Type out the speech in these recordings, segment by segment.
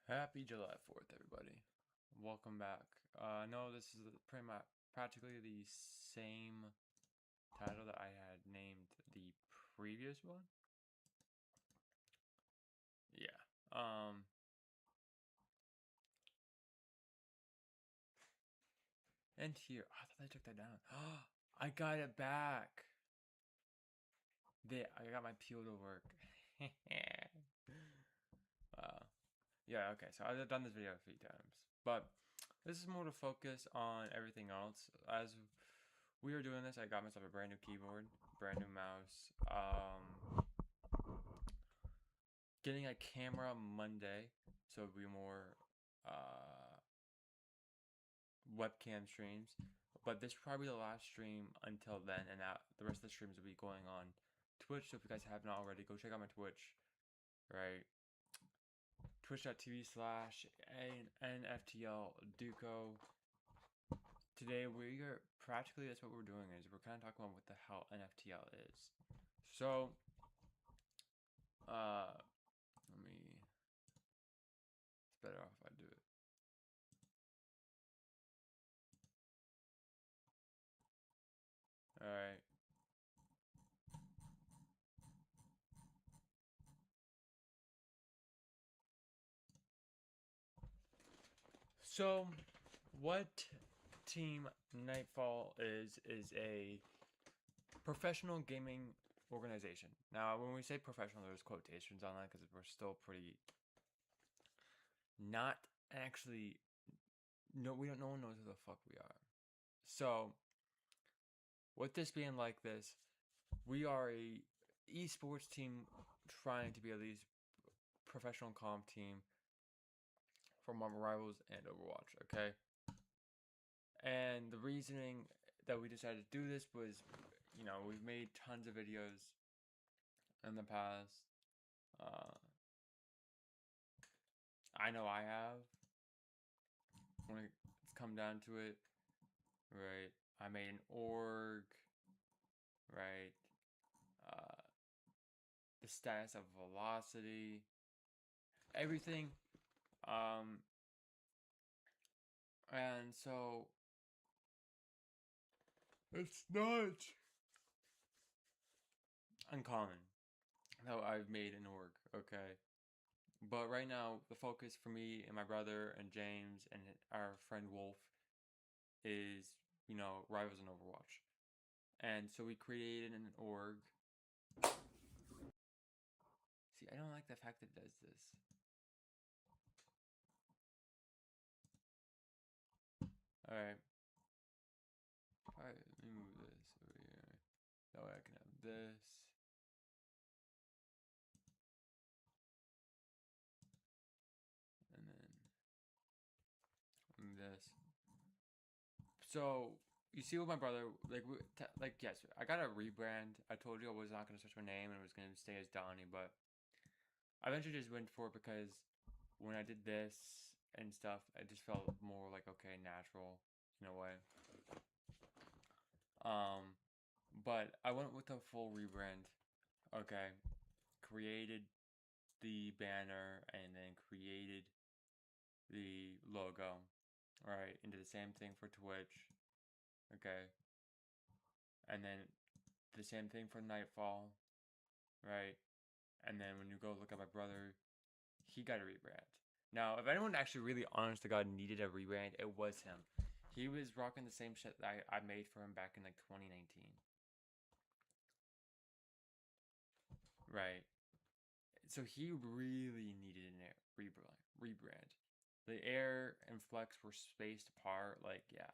Happy July 4th, everybody. Welcome back. No, this is pretty much practically the same title that I had named the previous one. Yeah. And here, I thought I took that down. I got it back. I got my peel to work. uh, yeah, okay, so I've done this video a few times. But this is more to focus on everything else. As we are doing this, I got myself a brand new keyboard, brand new mouse. Getting a camera Monday, so it'll be more webcam streams. But this will probably be the last stream until then, and the rest of the streams will be going on Twitch. So if you guys have not already, go check out my Twitch. Right, twitch.tv/NFTL Duco. Today we are practically that's what we're doing is we're kind of talking about what the hell NFTL is. So, let me. It's better off if I do it. All right. So, what Team Nightfall is a professional gaming organization. Now, when we say professional, there's quotations on that because we're still pretty not actually. No, we don't. No one knows who the fuck we are. So, with this being like this, we are a esports team trying to be at least professional comp team for Marvel Rivals and Overwatch. Okay. And the reasoning that we decided to do this was, we've made tons of videos in the past. I know I have. When it's come down to it, right? I made an org, right? Uh, the status of velocity, everything. And so it's not uncommon how I've made an org, okay? But right now, the focus for me and my brother and James and our friend Wolf is, Rivals and Overwatch. And so we created an org. See, I don't like the fact that it does this. Alright. Alright, let me move this over here. That way I can have this. And then move this. So you see with my brother, yes, I got a rebrand. I told you I was not gonna switch my name and it was gonna stay as Donnie, but I eventually just went for it because when I did this and stuff, it just felt more like okay, natural in a way. But I went with a full rebrand. Okay, created the banner and then created the logo. Right, and did the same thing for Twitch. Okay, and then the same thing for Nightfall. Right, and then when you go look at my brother, he got a rebrand. Now, if anyone actually really honest to God needed a rebrand, it was him. He was rocking the same shit that I made for him back in like 2019. Right. So he really needed an rebrand. The air and flex were spaced apart, like yeah.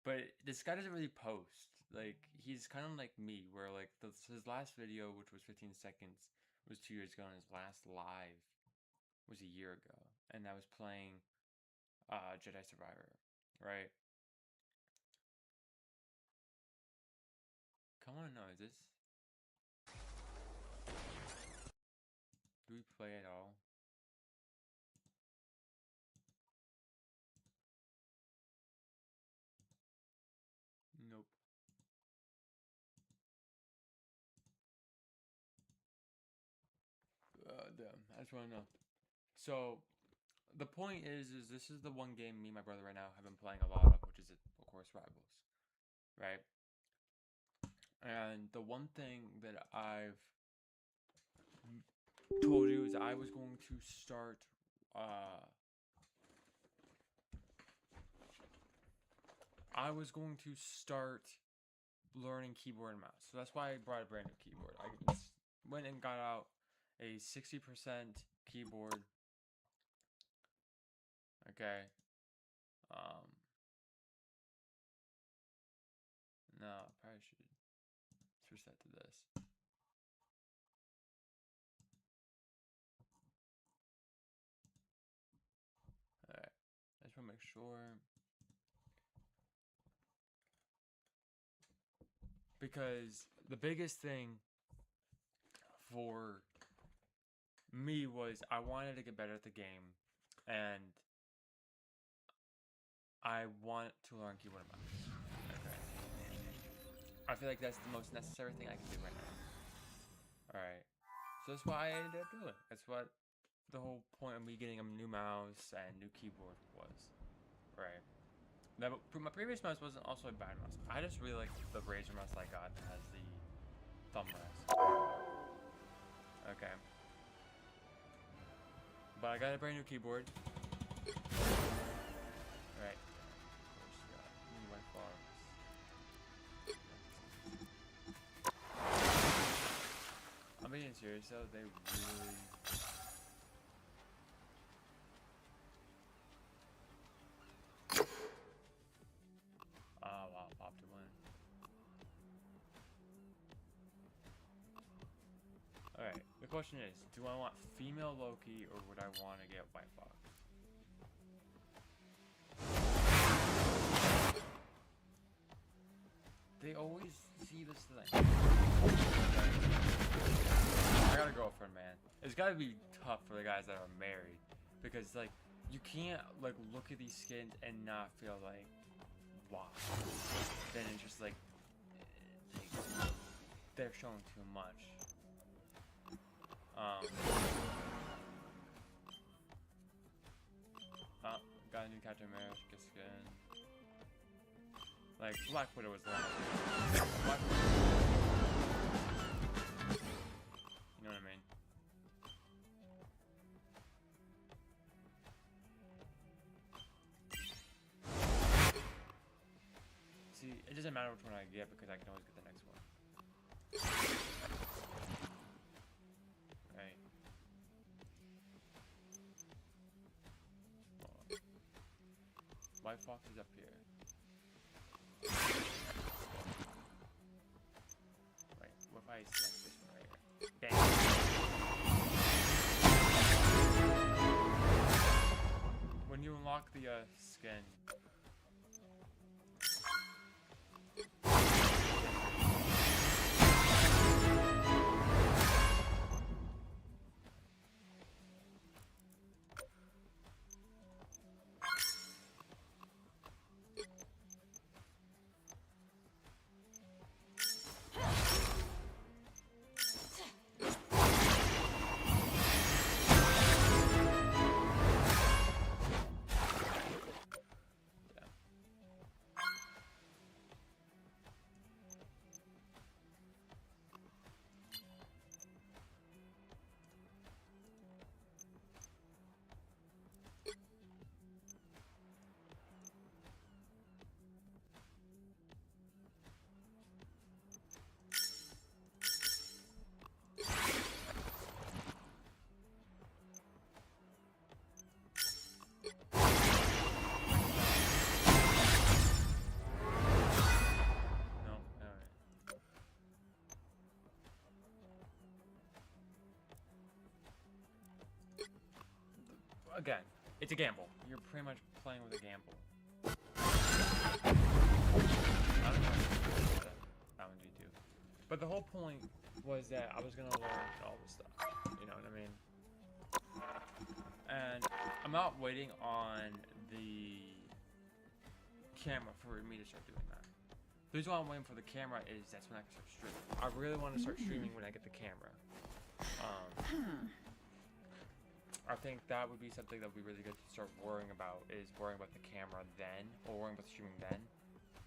But this guy doesn't really post. Like he's kind of like me, where like his last video, which was 15 seconds, was 2 years ago, and his last live was a year ago, and I was playing Jedi Survivor, right? Come on, no, is this? Do we play at all? Nope. Damn, I just want to know. So, the point is this is the one game me and my brother right now have been playing a lot of, which is of course Rivals, right? And the one thing that I've told you is I was going to start learning keyboard and mouse. So that's why I brought a brand new keyboard. I went and got out a 60% keyboard. Okay. No, I probably should switch that to this. Alright. I just want to make sure. Because the biggest thing for me was I wanted to get better at the game, and I want to learn keyboard and mouse. Okay. I feel like that's the most necessary thing I can do right now. Alright. So that's what I ended up doing. That's what the whole point of me getting a new mouse and new keyboard was. Right. Now, my previous mouse wasn't also a bad mouse. I just really like the Razer mouse I got that has the thumb rest. Okay. But I got a brand new keyboard. Alright. Of course, we got new Wi-Fi. I'm being serious though, they really... Oh wow, popped it one. Alright, the question is, do I want female Loki or would I want to get White Fox? They always see this thing. I got a girlfriend, man. It's gotta be tough for the guys that are married. Because, like, you can't, like, look at these skins and not feel like, wow. Then it's just like, they're showing too much. Got a new Captain America skin. Like, Black Widow was the last one. Black Widow. You know what I mean? See, it doesn't matter which one I get because I can always get the next one. Right. White Fox is up here. Wait, what if I select this one right here? Bam! When you unlock the skin, again, it's a gamble. You're pretty much playing with a gamble. I don't know that one G2. But the whole point was that I was gonna learn all this stuff. You know what I mean? And I'm not waiting on the camera for me to start doing that. The reason why I'm waiting for the camera is that's when I can start streaming. I really want to start streaming when I get the camera. I think that would be something that would be really good to start worrying about, is worrying about the camera then, or worrying about the streaming then.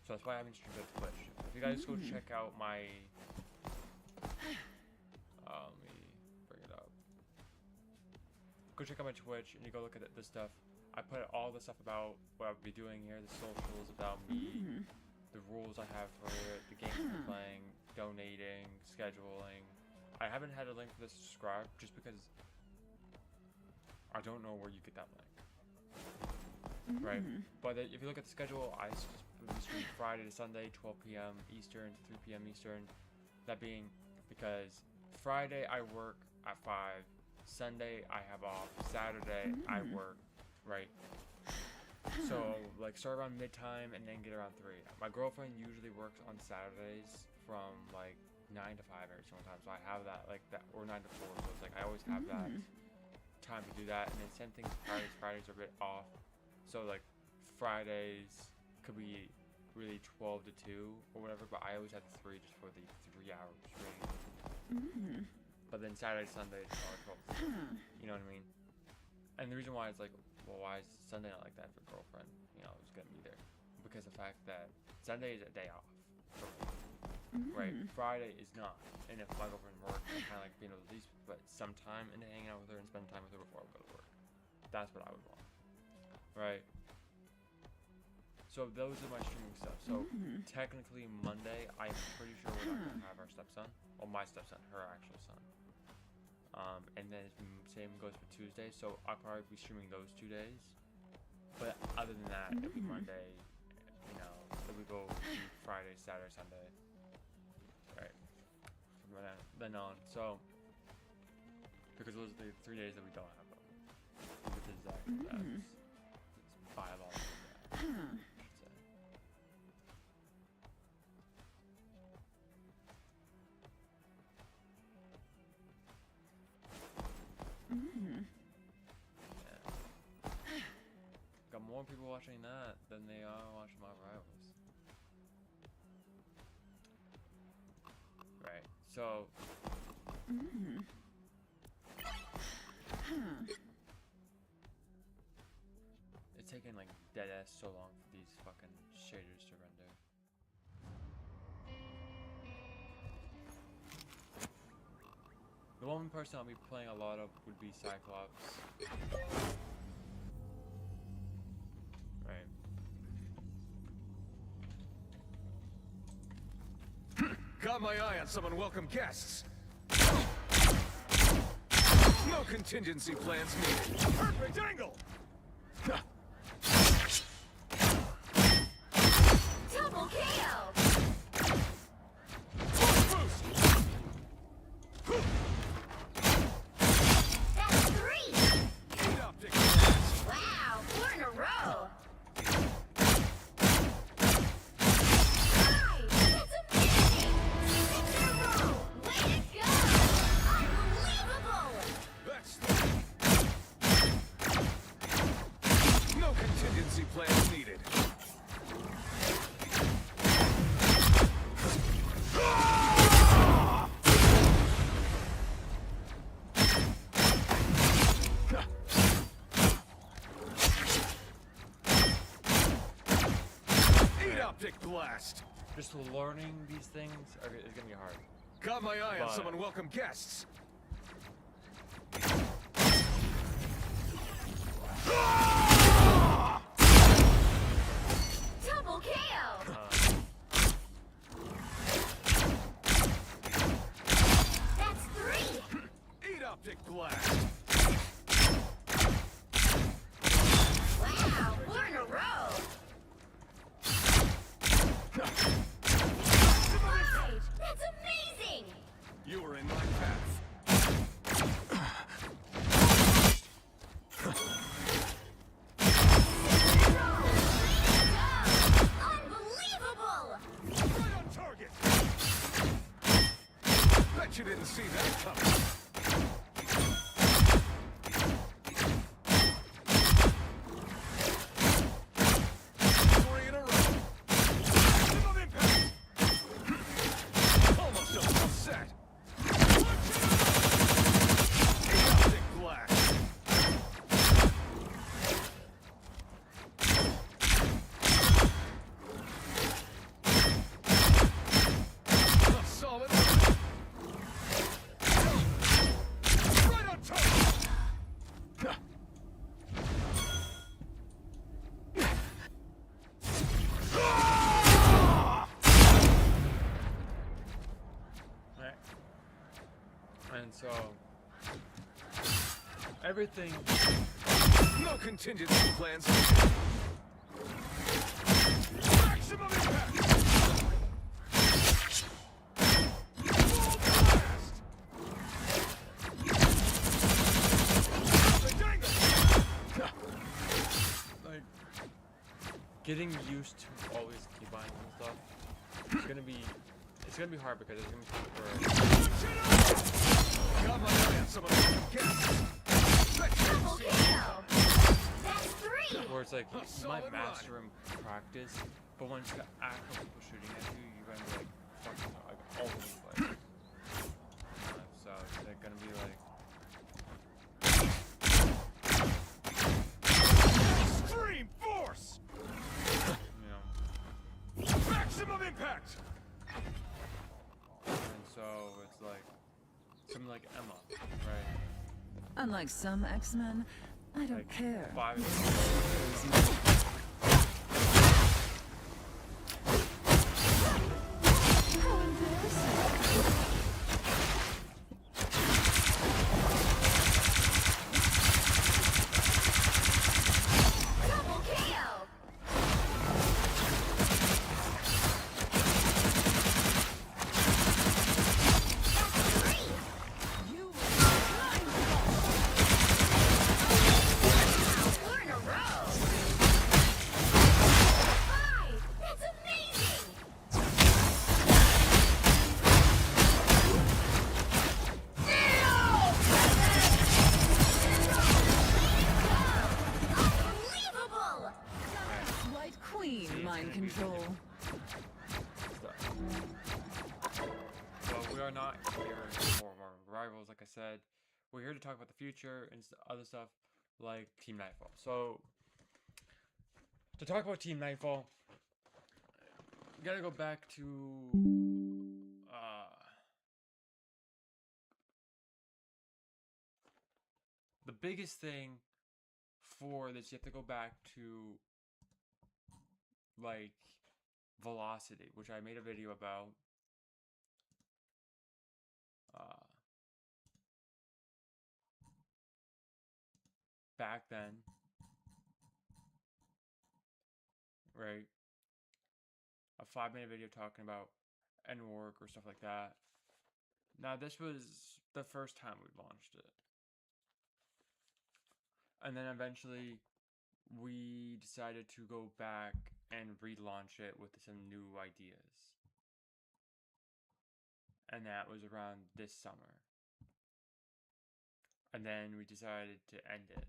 So that's why I haven't streamed on Twitch. If you guys go check out my, let me bring it up. Go check out my Twitch, and you go look at the stuff. I put all the stuff about what I'll be doing here, the socials about me, the rules I have for it, the games I'm playing, donating, scheduling. I haven't had a link for this to subscribe, just because I don't know where you get that link, right? But if you look at the schedule, I stream Friday to Sunday, 12 p.m. Eastern to 3 p.m. Eastern. That being because Friday I work at 5, Sunday I have off, Saturday I work, right? So like start around mid-time and then get around 3. My girlfriend usually works on Saturdays from like 9 to 5 every single time, so I have that like that, or 9 to 4. So it's like I always have that time to do that. And then same thing with Fridays. Fridays are a bit off, so like Fridays could be really 12 to 2 or whatever, but I always have 3 just for the 3-hour stream. But then Saturday, Sunday are 12 to 2. You know what I mean? And the reason why it's like, well, why is Sunday not like that for girlfriend? You know, it's gonna be there because the fact that Sunday is a day off for me. Right, Friday is not, and if my girlfriend works, I kind of like being able to at least put some time into hanging out with her and spend time with her before I go to work. That's what I would want, right? So those are my streaming stuff. So technically Monday, I'm pretty sure we're not gonna have our stepson, or my stepson, her actual son. And then same goes for Tuesday. So I'll probably be streaming those 2 days. But other than that, it'll be Monday. You know, then we go Friday, Saturday, Sunday. Right. From then on. So because those are the 3 days that we don't have them. Which is that's 5 all of that, I should say. Got more people watching that than they are watching my rivals. Right, so it's taking like dead ass so long for these fucking shaders to render. The one person I'll be playing a lot of would be Cyclops. Right. Got my eye on some unwelcome guests. No contingency plans needed. Perfect angle! Double KO! Boost! That's 3! Eight optic blast. Wow, 4 in a row! 5! That's amazing! 6 in a row! Way to go! Unbelievable! That's no contingency plans needed. Eight optic blast. Just learning these things is gonna be hard. Got my eye on But- some unwelcome guests. Double KO! That's 3! Eight optic blast. Wow, 4 in a row! 5! That's amazing! You were in my path. Everything. No contingency plans. Maximum impact. Full blast. Like, getting used to always keybinding and stuff, it's gonna be hard because it's gonna be time for Got my eye on some of those cats. Double kill! That's 3! where it's like you solid might master and practice, but when it's got actual people shooting at you, you're gonna be like fucking like all over the place. So it's like gonna be like Extreme force. you know, Maximum impact. and so it's like something like Emma, right? Unlike some X-Men, I don't Like care. 5 How embarrassing. Double kill! That's 3! You will We're in a row! 5! That's amazing! Unbelievable! White Queen See, it's mind gonna be control. stuff. But we are not here for our rivals, like I said. We're here to talk about the future and other stuff like Team Nightfall. So, to talk about Team Nightfall, we gotta go back to the biggest thing for this. You have to go back to like velocity, which I made a video about. Back then, right? A 5-minute video talking about N-Work or stuff like that. Now, this was the first time we launched it. And then eventually, we decided to go back and relaunch it with some new ideas. And that was around this summer. And then we decided to end it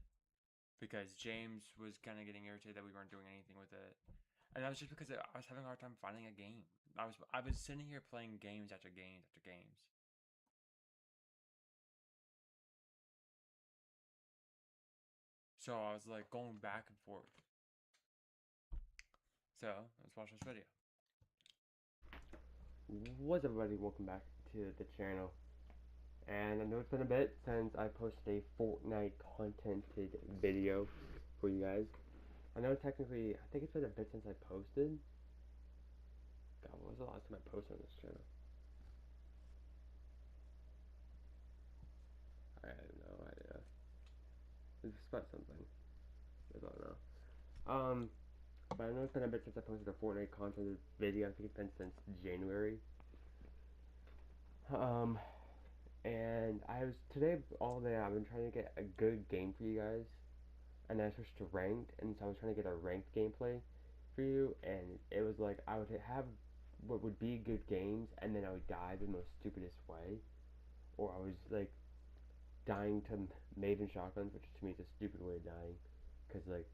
because James was kind of getting irritated that we weren't doing anything with it. And that was just because I was having a hard time finding a game. I was sitting here playing games after games after games. So I was like going back and forth. So let's watch this video. What's up, everybody? Welcome back to the channel. And I know it's been a bit since I posted a Fortnite contented video for you guys. I know technically, I think it's been a bit since I posted. God, what was the last time I posted on this channel? I have no idea. It's about something. I don't know. But I know it's been a bit since I posted a Fortnite contented video. I think it's been since January. And today all day I've been trying to get a good game for you guys, and then I switched to ranked, and so I was trying to get a ranked gameplay for you, and it was like I would have what would be good games, and then I would die the most stupidest way, or I was like dying to Maven shotguns, which to me is a stupid way of dying, because like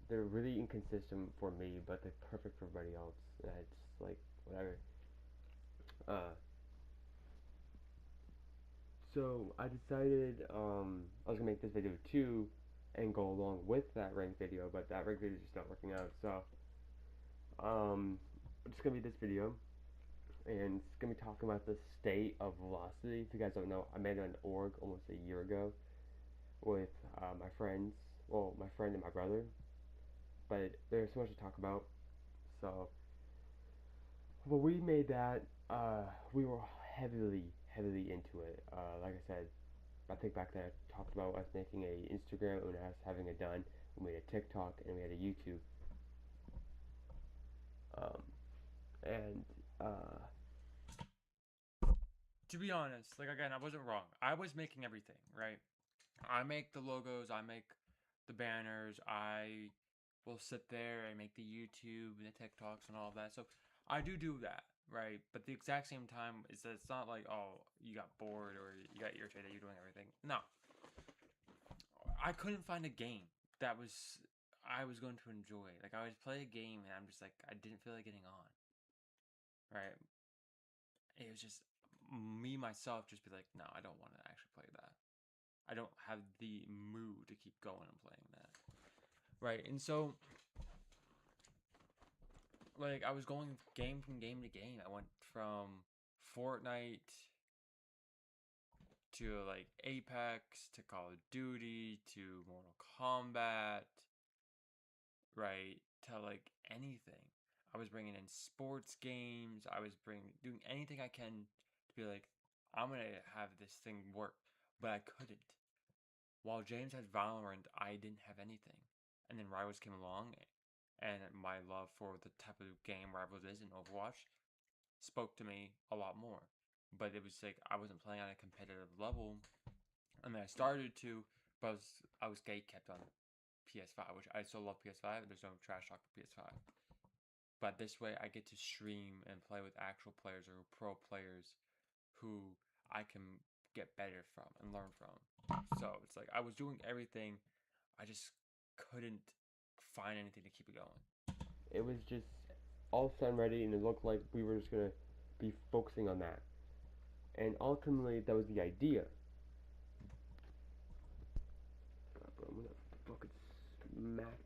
they're really inconsistent for me, but they're perfect for everybody else, and it's like whatever. So I decided I was gonna make this video too and go along with that rank video, but that rank video is just not working out. So it's gonna be this video, and it's gonna be talking about the state of velocity. If you guys don't know, I made an org almost a year ago with my friends, well, my friend and my brother, but there's so much to talk about. So when we made that, we were heavily into it. Like I said, I think back then I talked about us making a Instagram and us having it done. We made a TikTok and we had a YouTube. Um, and To be honest, like again, I wasn't wrong. I was making everything, right? I make the logos, I make the banners, I will sit there and make the YouTube and the TikToks and all of that. So I do that, right? But the exact same time is that it's not like, oh, you got bored or you got irritated, you're doing everything. No. I couldn't find a game that I was going to enjoy. Like I would play a game and I'm just like I didn't feel like getting on. Right? It was just me myself just be like, no, I don't want to actually play that. I don't have the mood to keep going and playing that. Right? And so like I was going game from game to game. I went from Fortnite to like Apex to Call of Duty to Mortal Kombat, right? To like anything. I was bringing in sports games. I was doing anything I can to be like, I'm gonna have this thing work, but I couldn't. While James had Valorant, I didn't have anything, and then Rivals came along, and my love for the type of game Rivals is in Overwatch spoke to me a lot more. But it was like I wasn't playing on a competitive level. I mean, I started to, but I was gate kept on PS5, which I still love PS5. There's no trash talk for PS5. But this way, I get to stream and play with actual players or pro players who I can get better from and learn from. So it's like I was doing everything, I just couldn't find anything to keep it going. it was just all set and ready, and it looked like we were just gonna be focusing on that. And ultimately, that was the idea. I'm gonna fucking smack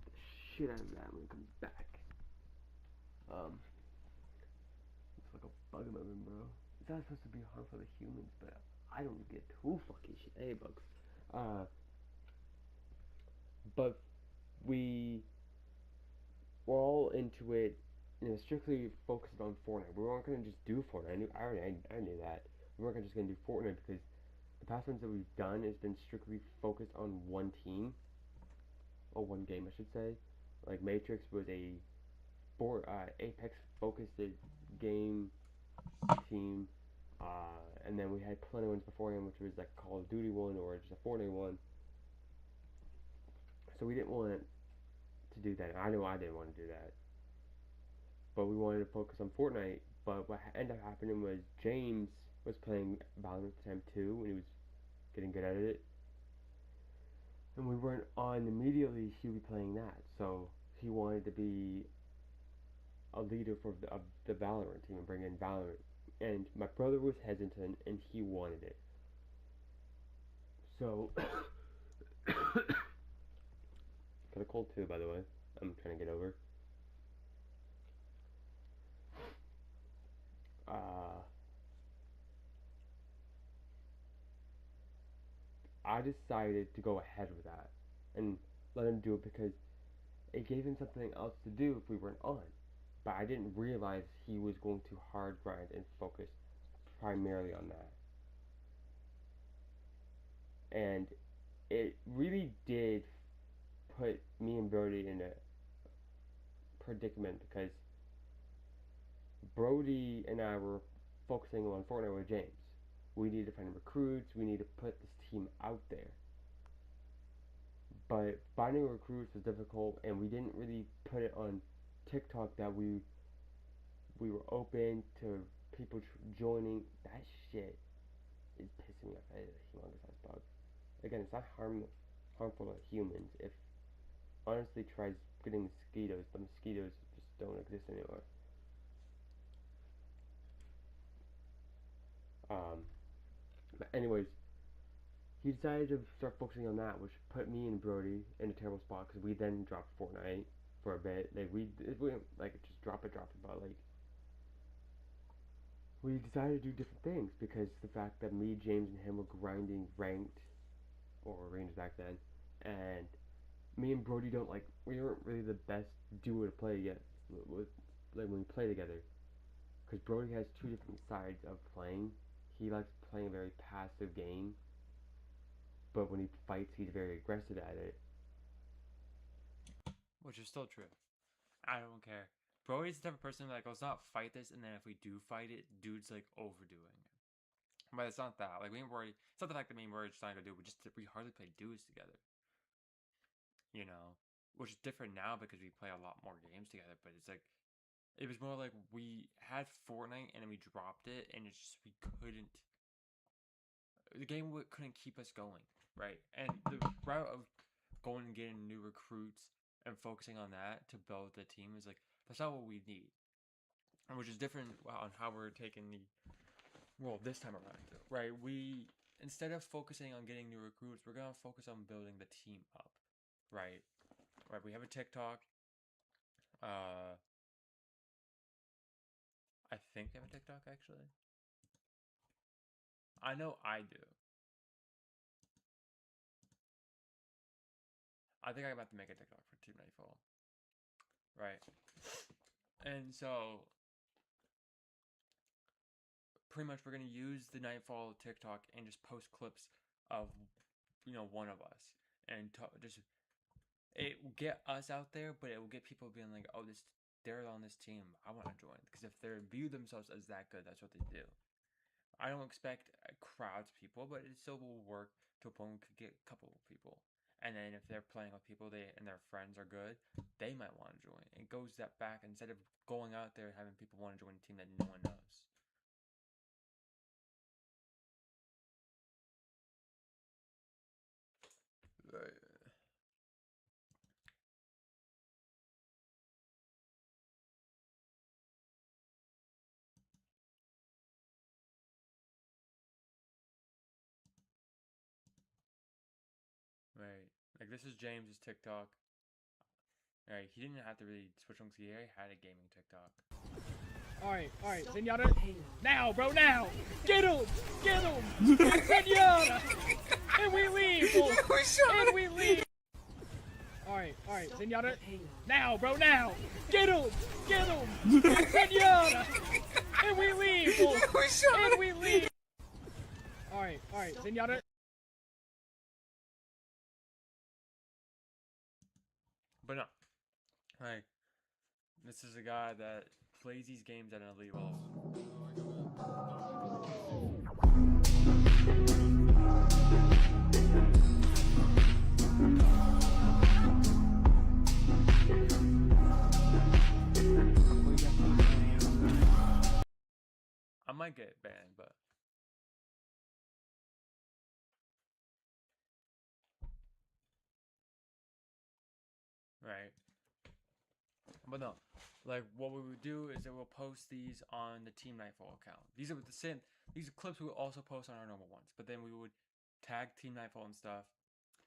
the shit out of that when it comes back. It's like a bug in my room, bro. It's not supposed to be harmful to humans, but I don't get too fucking shit. Hey, bugs. But we were all into it, strictly focused on Fortnite. We weren't gonna just do Fortnite. I knew that. We weren't just gonna do Fortnite because the past ones that we've done has been strictly focused on one team, or one game, I should say. Like Matrix was a Apex focused game team, and then we had plenty of ones beforehand, which was like Call of Duty one or just a Fortnite one. So we didn't want to do that. I know I didn't want to do that, but we wanted to focus on Fortnite. But what ended up happening was James was playing Valorant at the time too, and he was getting good at it. And we weren't on immediately. He would be playing that, so he wanted to be a leader for of the Valorant team and bring in Valorant. And my brother was hesitant, and he wanted it. So, got a cold too, by the way. I'm trying to get over. I decided to go ahead with that and let him do it because it gave him something else to do if we weren't on. But I didn't realize he was going to hard grind and focus primarily on that. And it really did put me and Brody in a predicament because Brody and I were focusing on Fortnite with James. We need to find recruits, we need to put this team out there. But finding recruits was difficult, and we didn't really put it on TikTok that we were open to people joining. That shit is pissing me off. That is a humongous ass bug. Again, it's not harmful to humans. If honestly tries getting mosquitoes, the mosquitoes just don't exist anymore. But anyways, he decided to start focusing on that, which put me and Brody in a terrible spot because we then dropped Fortnite for a bit. Like we like just drop it, but like we decided to do different things because the fact that me, James, and him were grinding ranked or range back then, and me and Brody we weren't really the best duo to play yet with like when we play together, because Brody has two different sides of playing. he likes playing a very passive game, but when he fights, he's very aggressive at it. Which is still true. I don't care. Brody's the type of person like, let's not fight this, and then if we do fight it, dude's like overdoing it. But it's not that. Like me and Brody, it's not the fact that me and Brody are just not gonna do. We hardly play dudes together. You know, which is different now because we play a lot more games together. But it's like, it was more like we had Fortnite and then we dropped it, and it's just we couldn't. The game couldn't keep us going, right? And the route of going and getting new recruits and focusing on that to build the team is like, that's not what we need. And which is different on how we're taking the well this time around, right? We instead of focusing on getting new recruits, we're gonna focus on building the team up, right? Right. We have a TikTok. I think we have a TikTok actually. I know I do. I think I'm about to make a TikTok for Team Nightfall. Right. And so pretty much we're gonna use the Nightfall TikTok and just post clips of one of us and just it will get us out there, but it will get people being like, oh, they're on this team, I want to join, because if they view themselves as that good, that's what they do. I don't expect crowds of people, but it still will work to a point we could get a couple of people. And then if they're playing with people and their friends are good, they might want to join. It goes that back instead of going out there and having people want to join a team that no one knows. Right. Right. Like this is James's TikTok. Right. He didn't have to really switch on because he already had a gaming TikTok. Alright, Zenyatta. Now, bro, now! Get him! Get him! Zenyatta! And we leave! And we leave! Alright, Zenyatta. Now, bro, now! Get him! Get him! Zenyatta! And we leave! And we leave! Alright, Zenyatta. But no. Like, this is a guy that plays these games at an elite level. I might get banned, but right. But no, like what we would do is that we'll post these on the Team Nightfall account. These are the same. These are clips we would also post on our normal ones, but then we would tag Team Nightfall and stuff.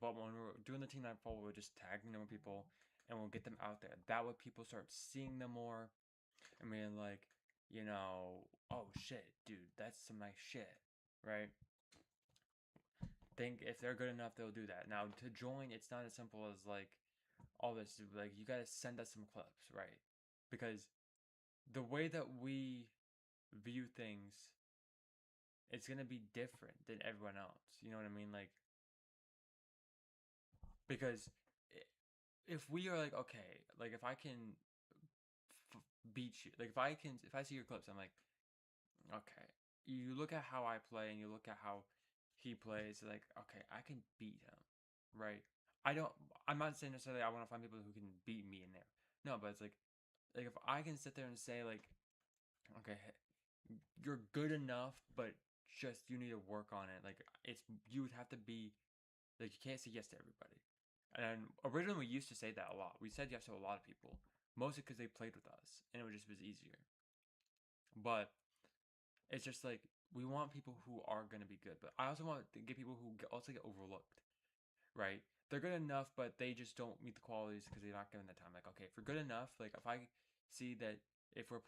But when we're doing the Team Nightfall, we'll just tag normal people and we'll get them out there. That way, people start seeing them more. I mean, like, oh shit, dude, that's some nice shit, right? Think if they're good enough, they'll do that. Now, to join, it's not as simple as like all this. Like, you gotta send us some clips, right? Because the way that we view things, it's gonna be different than everyone else. You know what I mean? Like, because if we are like, okay, like if I can beat you, like if I see your clips, I'm like, okay, you look at how I play and you look at how he plays, like, okay, I can beat him, right? I'm not saying necessarily I want to find people who can beat me in there. No, but it's like if I can sit there and say like, okay, you're good enough, but just you need to work on it. Like you would have to be like, you can't say yes to everybody. And originally we used to say that a lot. We said yes to a lot of people, mostly because they played with us and it was easier. But it's just like we want people who are gonna be good, but I also want to get people who also get overlooked, right? They're good enough, but they just don't meet the qualities because they're not given the time. Like, okay, if you're good enough, like if I see that if you're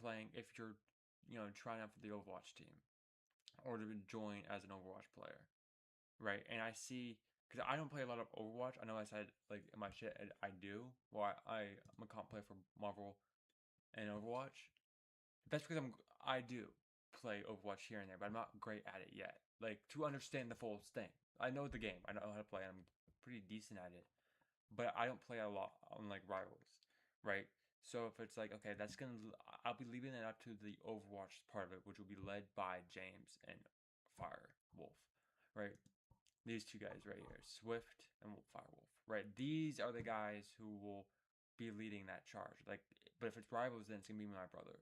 trying out for the Overwatch team or to join as an Overwatch player, right? And I see, because I don't play a lot of Overwatch. I know I said like in my shit I do. Well, I'm a comp player for Marvel and Overwatch. That's because I do. play Overwatch here and there, but I'm not great at it yet. Like, to understand the full thing. I know the game. I know how to play. I'm pretty decent at it. But I don't play a lot on, like, Rivals, right? So if it's like, okay, I'll be leaving it up to the Overwatch part of it, which will be led by James and Fire Wolf, right? These two guys right here, Swift and Firewolf, right? These are the guys who will be leading that charge. Like, but if it's Rivals, then it's gonna be my brother,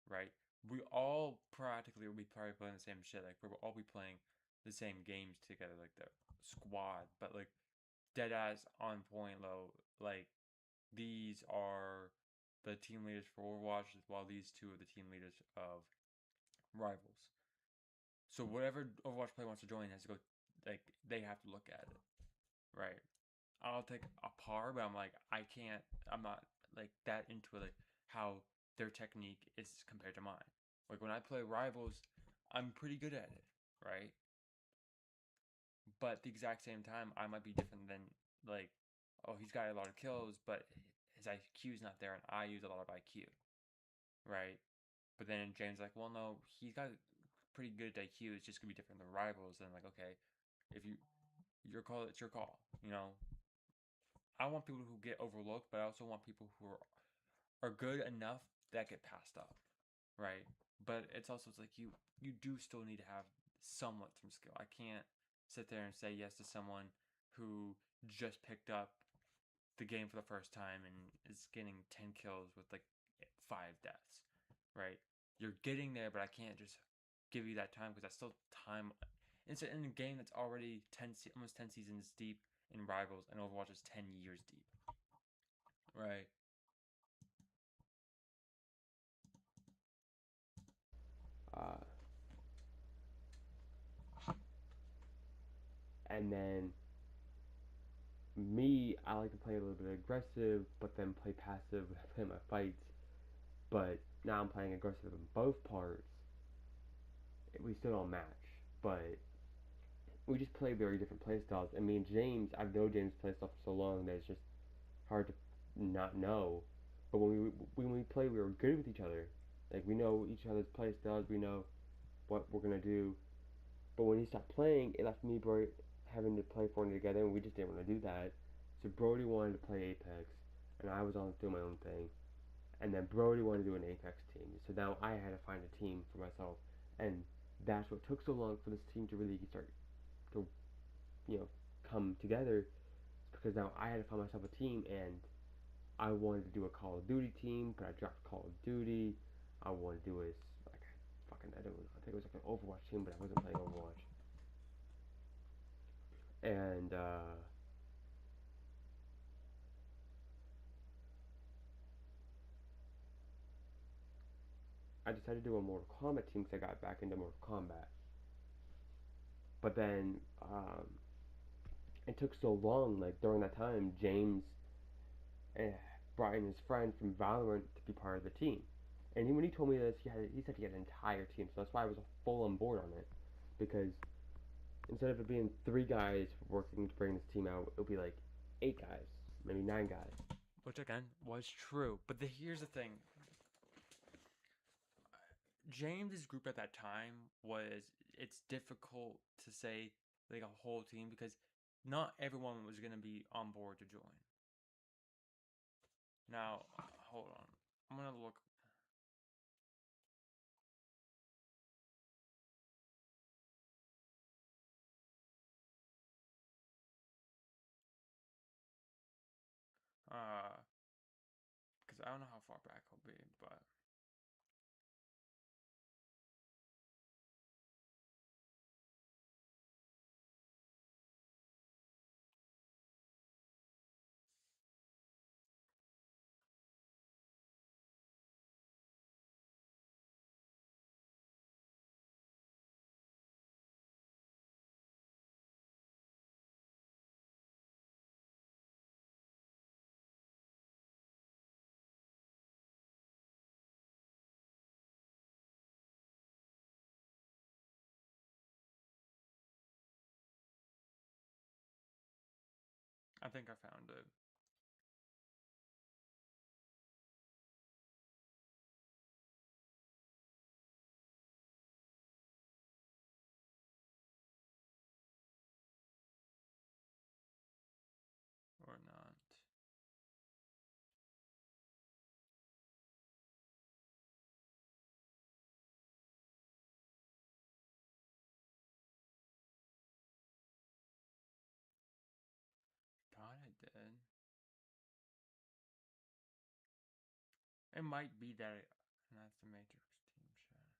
right? We all practically will be probably playing the same shit. Like, we'll all be playing the same games together, like the squad. But like, dead ass on point low. Like, these are the team leaders for Overwatch, while these two are the team leaders of Rivals. So whatever Overwatch player wants to join has to go, like, they have to look at it, right? I'll take a par, but I'm not like that into like how their technique is compared to mine. Like, when I play Rivals, I'm pretty good at it, right? But at the exact same time, I might be different than, like, oh, he's got a lot of kills, but his IQ is not there, and I use a lot of IQ, right? But then James like, well, no, he's got pretty good IQ. It's just gonna be different than Rivals. And like, okay, if your call, it's your call. You know, I want people who get overlooked, but I also want people who are good enough that get passed up, right? But it's also, it's like, you do still need to have somewhat some skill. I can't sit there and say yes to someone who just picked up the game for the first time and is getting 10 kills with like 5 deaths, right? You're getting there, but I can't just give you that time, because that's still time. It's in a game that's already almost 10 seasons deep in Rivals, and Overwatch is 10 years deep, right? Uh, and then me, I like to play a little bit aggressive, but then play passive when I play my fights. But now I'm playing aggressive in both parts. We still don't match, but we just play very different play styles. And me and James, I've known James' play style for so long that it's just hard to not know. But when we play, we were good with each other. Like, we know each other's play styles. We know what we're gonna do. But when he stopped playing, it left me having to play Fortnite together, and we just didn't want to do that. So Brody wanted to play Apex, and I was on doing my own thing. And then Brody wanted to do an Apex team. So now I had to find a team for myself, and that's what took so long for this team to really start to, come together. Because now I had to find myself a team, and I wanted to do a Call of Duty team, but I dropped Call of Duty. I wanted to do is like I don't know. I think it was like an Overwatch team, but I wasn't playing Overwatch. And I decided to do a Mortal Kombat team because I got back into Mortal Kombat. But then it took so long. Like, during that time, James brought in his friend from Valorant to be part of the team. And when he told me this, he said he had an entire team. So that's why I was full on board on it, because instead of it being 3 guys working to bring this team out, it'll be like 8 guys, maybe 9 guys. Which again was true. But here's the thing. James's group at that time it's difficult to say like a whole team, because not everyone was gonna be on board to join. Now, hold on. I'm gonna look. Because I don't know how far back I'll be, but I think I found it. It might be that and that's the Matrix team chat.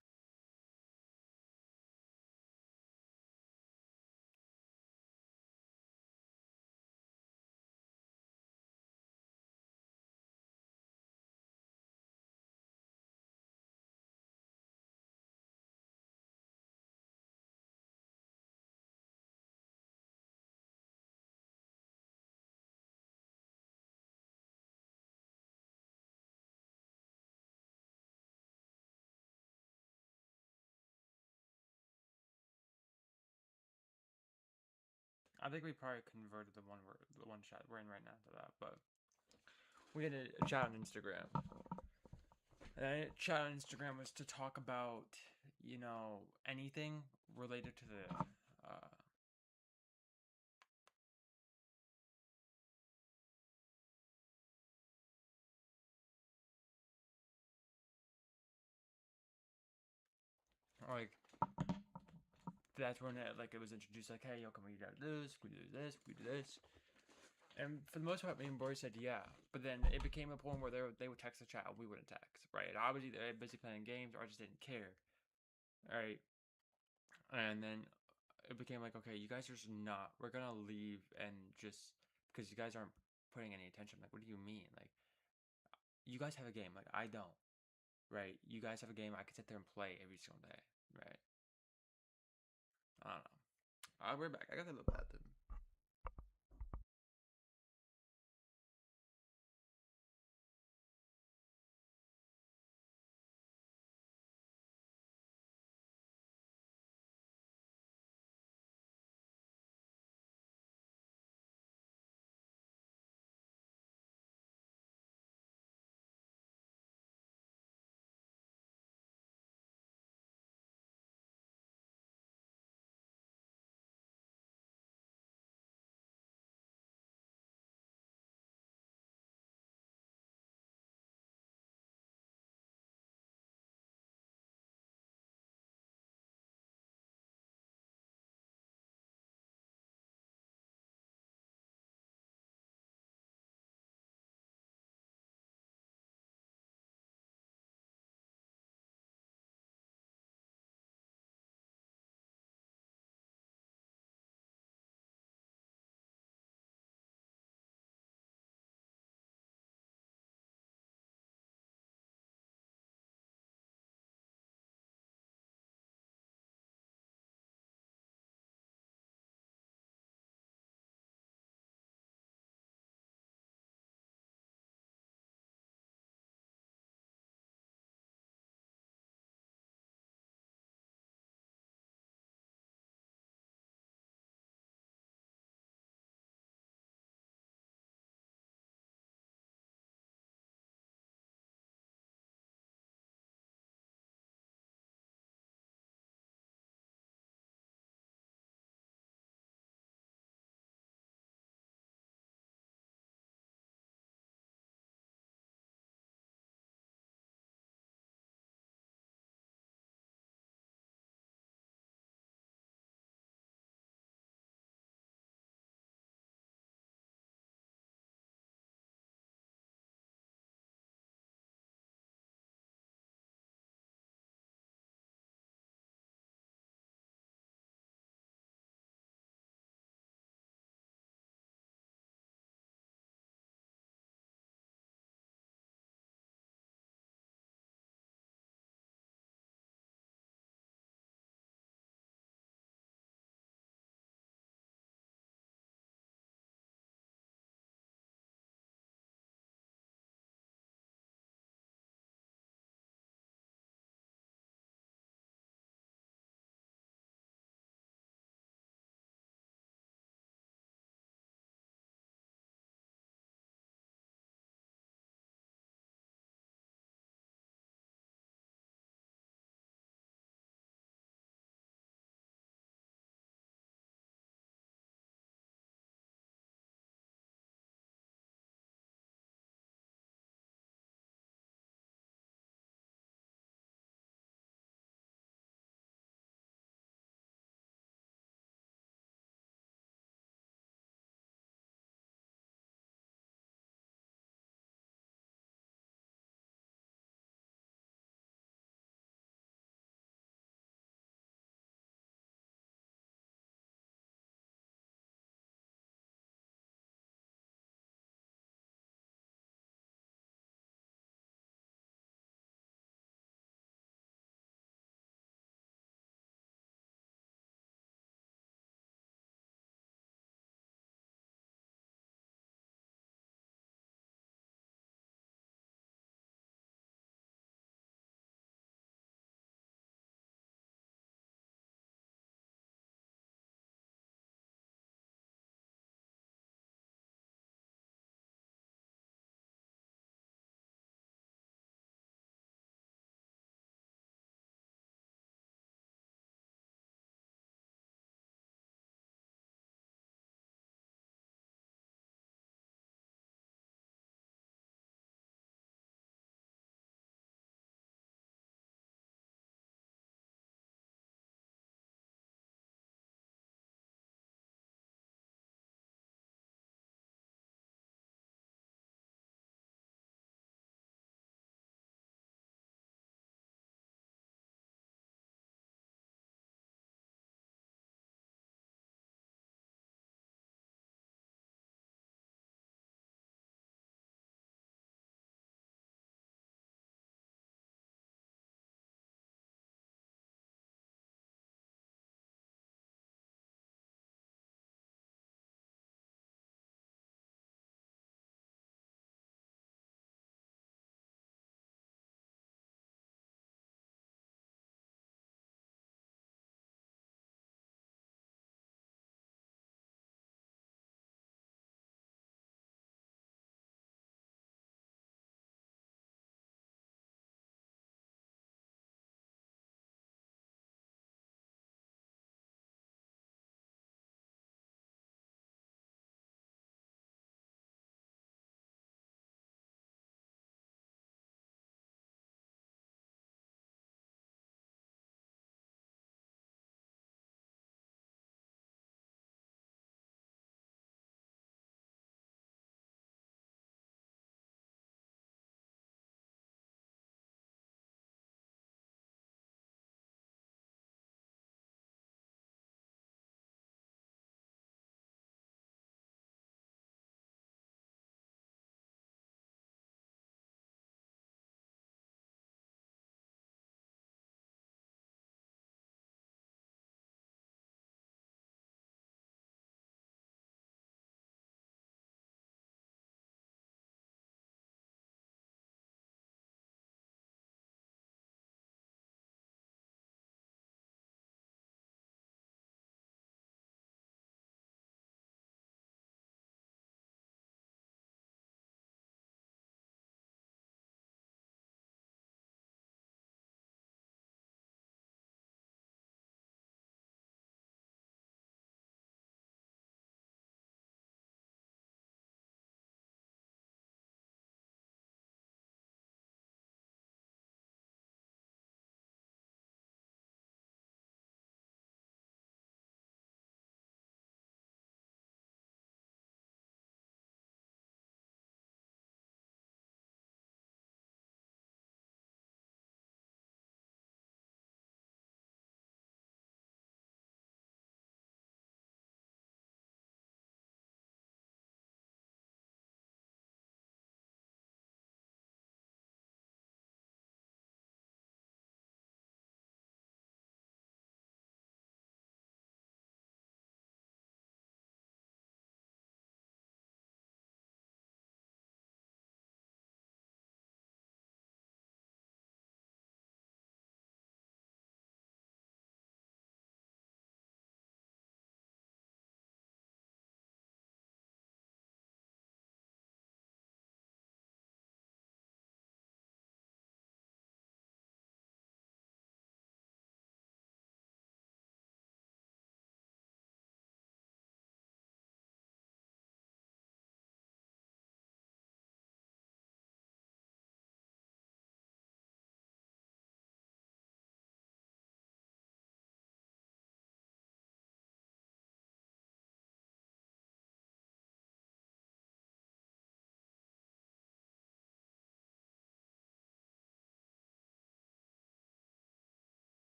I think we probably converted the one chat we're in right now to that, but we had a chat on Instagram. And chat on Instagram was to talk about, you know, anything related to the like that's when it was introduced like, hey, yo, can we do this? Can we do this? Can we do this? And for the most part, me and Boris said yeah. But then it became a point where they would text the chat, we wouldn't text, right? I was either busy playing games or I just didn't care, right? And then it became like, okay, you guys are just not. We're gonna leave and just because you guys aren't putting any attention. Like, what do you mean? Like, you guys have a game, like I don't, right? You guys have a game I could sit there and play every single day, right? I don't know. We're back. I got a little bathroom.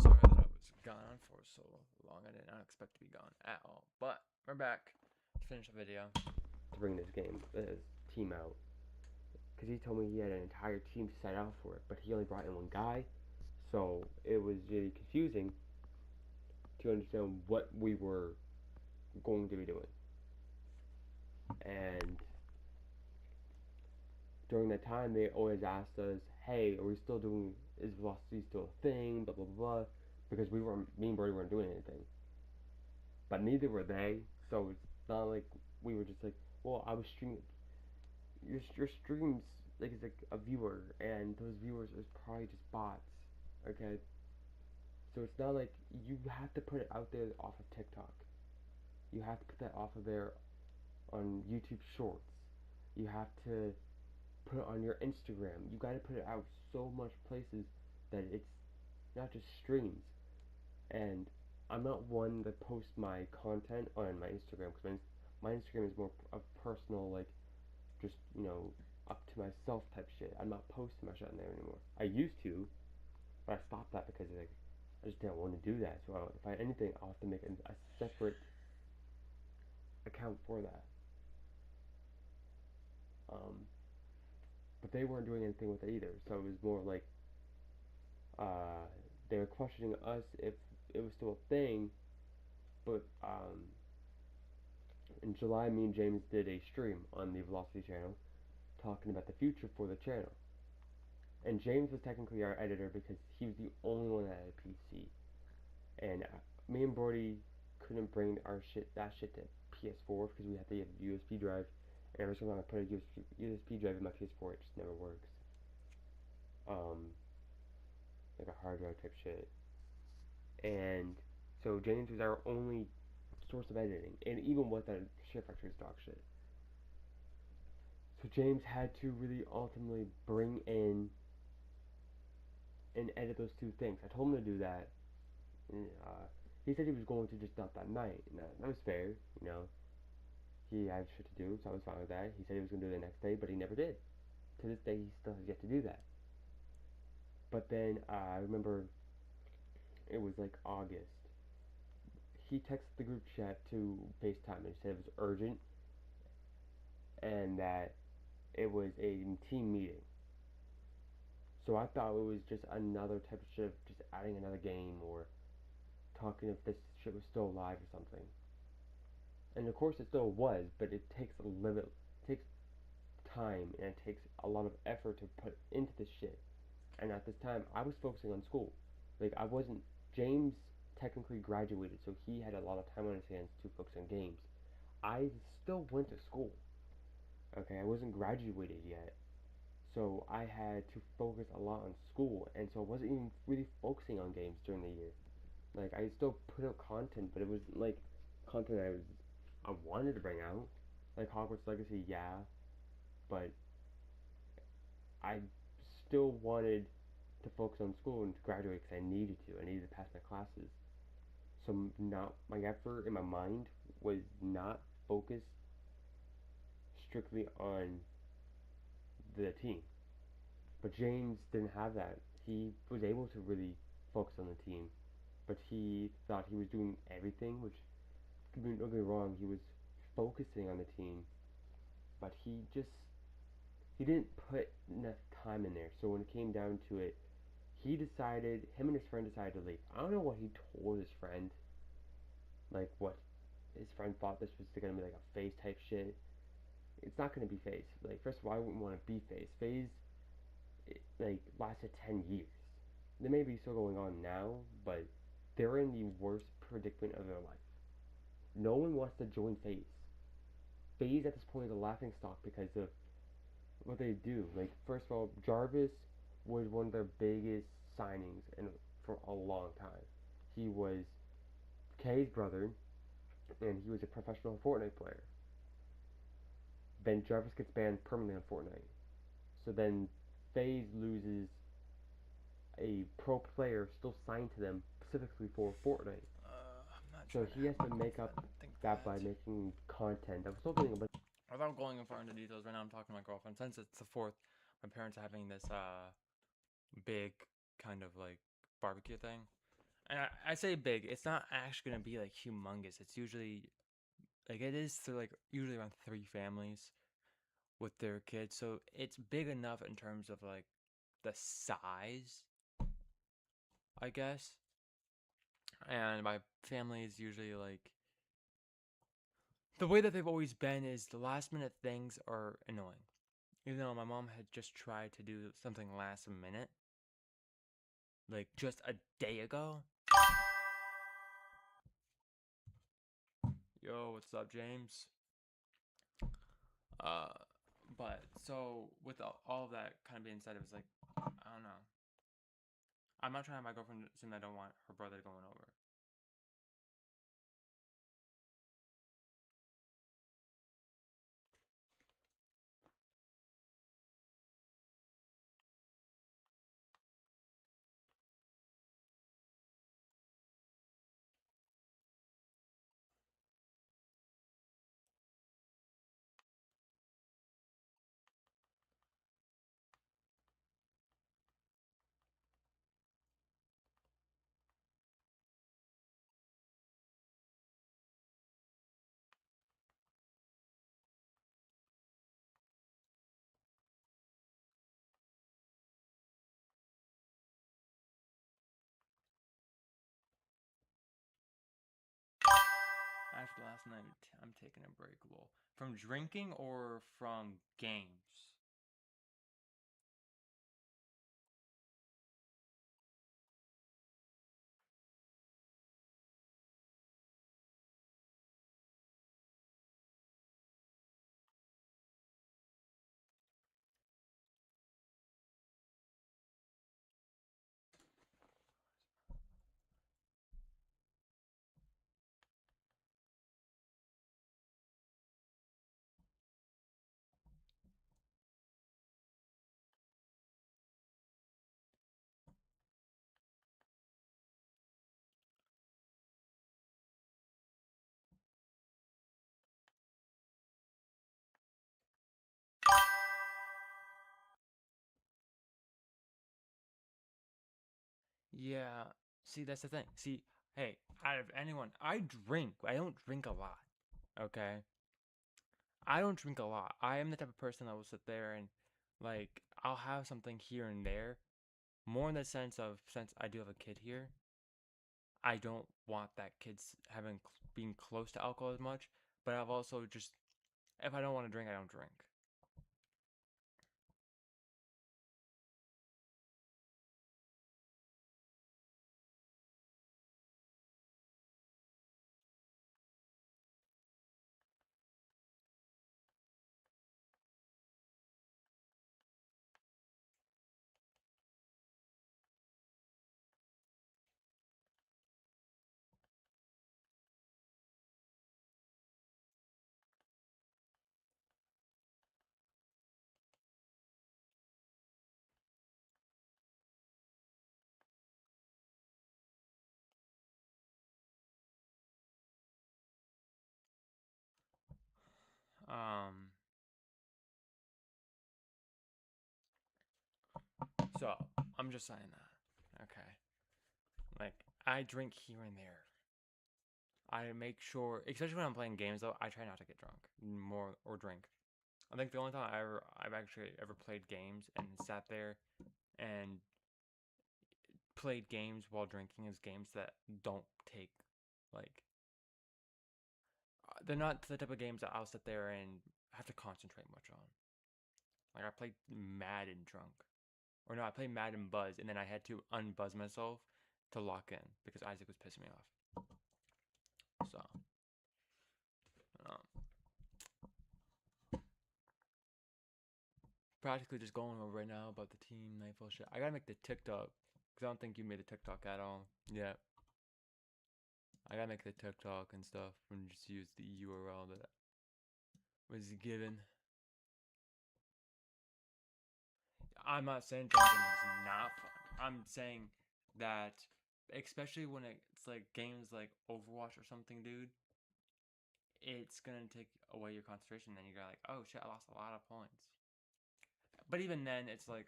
sorry that I was gone for so long. I did not expect to be gone at all. But we're back to finish the video. To bring this team out. Because he told me he had an entire team set out for it, but he only brought in one guy. So it was really confusing to understand what we were going to be doing. And during that time, they always asked us, hey, are we still doing, is velocity still a thing, blah, blah, blah, because me and Brody weren't doing anything. But neither were they, so it's not like we were just like, well, I was streaming, your streams, like, it's like a viewer, and those viewers is probably just bots, okay? So it's not like, you have to put it out there off of TikTok. You have to put that off of there on YouTube Shorts. You have to put it on your Instagram. You gotta put it out so much places that it's not just streams. And I'm not one that posts my content on my Instagram, because my Instagram is more of personal, like, just, you know, up to myself type shit. I'm not posting my shit on there anymore. I used to, but I stopped that because, like, I just didn't want to do that. So if I anything, I'll have to make a separate account for that. But they weren't doing anything with it either, so it was more like they were questioning us if it was still a thing. But in July, me and James did a stream on the Velocity channel talking about the future for the channel. And James was technically our editor because he was the only one that had a PC. And me and Brody couldn't bring that shit to PS4 because we had to get a USB drive. And every time I put a USB drive in my PS4, it just never works. Like a hard drive type shit. And so James was our only source of editing, and even with that, Shift Factory is dog shit. So James had to really ultimately bring in and edit those two things. I told him to do that, and he said he was going to, just not that night. And that was fair, you know. He had shit to do, so I was fine with that. He said he was going to do it the next day, but he never did. To this day, he still has yet to do that. But then, I remember, it was like August. He texted the group chat to FaceTime and said it was urgent, and that it was a team meeting. So I thought it was just another type of shit, just adding another game, or talking if this shit was still alive or something. And of course it still was, but it takes time, and it takes a lot of effort to put into this shit. And at this time, I was focusing on school. Like, James technically graduated, so he had a lot of time on his hands to focus on games. I still went to school. Okay, I wasn't graduated yet. So I had to focus a lot on school, and so I wasn't even really focusing on games during the year. Like, I still put out content, but it was like content I wanted to bring out. Like Hogwarts Legacy, yeah, but I still wanted to focus on school and to graduate because I needed to. I needed to pass my classes. So my effort in my mind was not focused strictly on the team. But James didn't have that. He was able to really focus on the team, but he thought he was doing everything, which, don't get me wrong, he was focusing on the team, but he didn't put enough time in there. So when it came down to it, him and his friend decided to leave. I don't know what he told his friend, like what his friend thought this was gonna be like a phase type shit. It's not gonna be phase. Like, first of all, I wouldn't want to be phase. Phase, like, lasted 10 years. They may be still going on now, but they're in the worst predicament of their life. No one wants to join phase. Phase at this point is a laughing stock because of what they do. Like, first of all, Jarvis was one of their biggest signings for a long time. He was Kay's brother, and he was a professional Fortnite player. Then Jarvis gets banned permanently on Fortnite. So then FaZe loses a pro player still signed to them specifically for Fortnite. So he has to make up that by making content. I was still getting a bunch. Without going far into details, right now I'm talking to my girlfriend. Since it's the 4th, my parents are having this big kind of like barbecue thing, And I say big. It's not actually gonna be like humongous. It's usually like it is to like usually around 3 families with their kids. So it's big enough in terms of like the size, I guess. And my family is usually like the way that they've always been is the last minute things are annoying. Even though my mom had just tried to do something last minute, like just a day ago. Yo, what's up, James? But so with all of that kind of being said, it was like, I don't know. I'm not trying to have my girlfriend assume I don't want her brother going over. After last night, I'm taking a break. Lol. From drinking or from games? Yeah. See, that's the thing. See, hey, out of anyone, I drink. I don't drink a lot. Okay? I don't drink a lot. I am the type of person that will sit there and, like, I'll have something here and there. More in the sense of, since I do have a kid here, I don't want that kid's being close to alcohol as much. But I've also just, if I don't want to drink, I don't drink. Um, so I'm just saying that. Okay. Like, I drink here and there. I make sure, especially when I'm playing games though, I try not to get drunk more or drink. I think the only time I've actually ever played games and sat there and played games while drinking is games that don't take like they're not the type of games that I'll sit there and have to concentrate much on. Like I played Madden drunk. Or no, I played Madden Buzz and then I had to unbuzz myself to lock in because Isaac was pissing me off. So um, practically just going over right now about the Team Nightfall shit. I gotta make the TikTok because I don't think you made the TikTok at all. Yeah, I gotta make the TikTok and stuff and just use the URL that was given. I'm not saying drinking is not fun. I'm saying that, especially when it's like games like Overwatch or something, dude, it's gonna take away your concentration. Then you're like, oh shit, I lost a lot of points. But even then, it's like,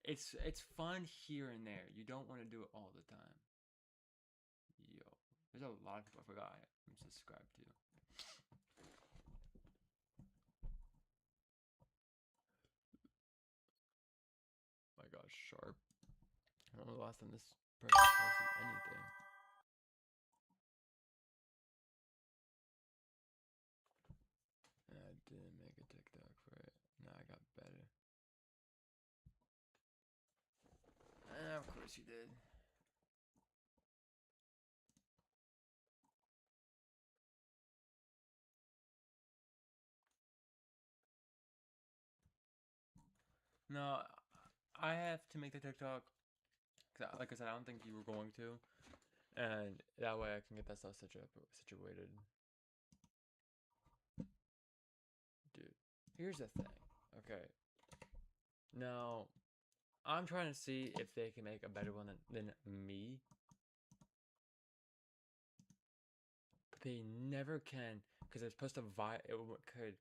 it's fun here and there. You don't want to do it all the time. There's a lot of people I forgot I'm subscribed to. My gosh, Sharp. I don't know the last time this person posted anything. I didn't make a TikTok for it. No, I got better. Of course you did. No, I have to make the TikTok. 'Cause like I said, I don't think you were going to. And that way I can get that stuff situated. Dude, here's the thing. Okay. Now, I'm trying to see if they can make a better one than me. But they never can, because it's supposed to could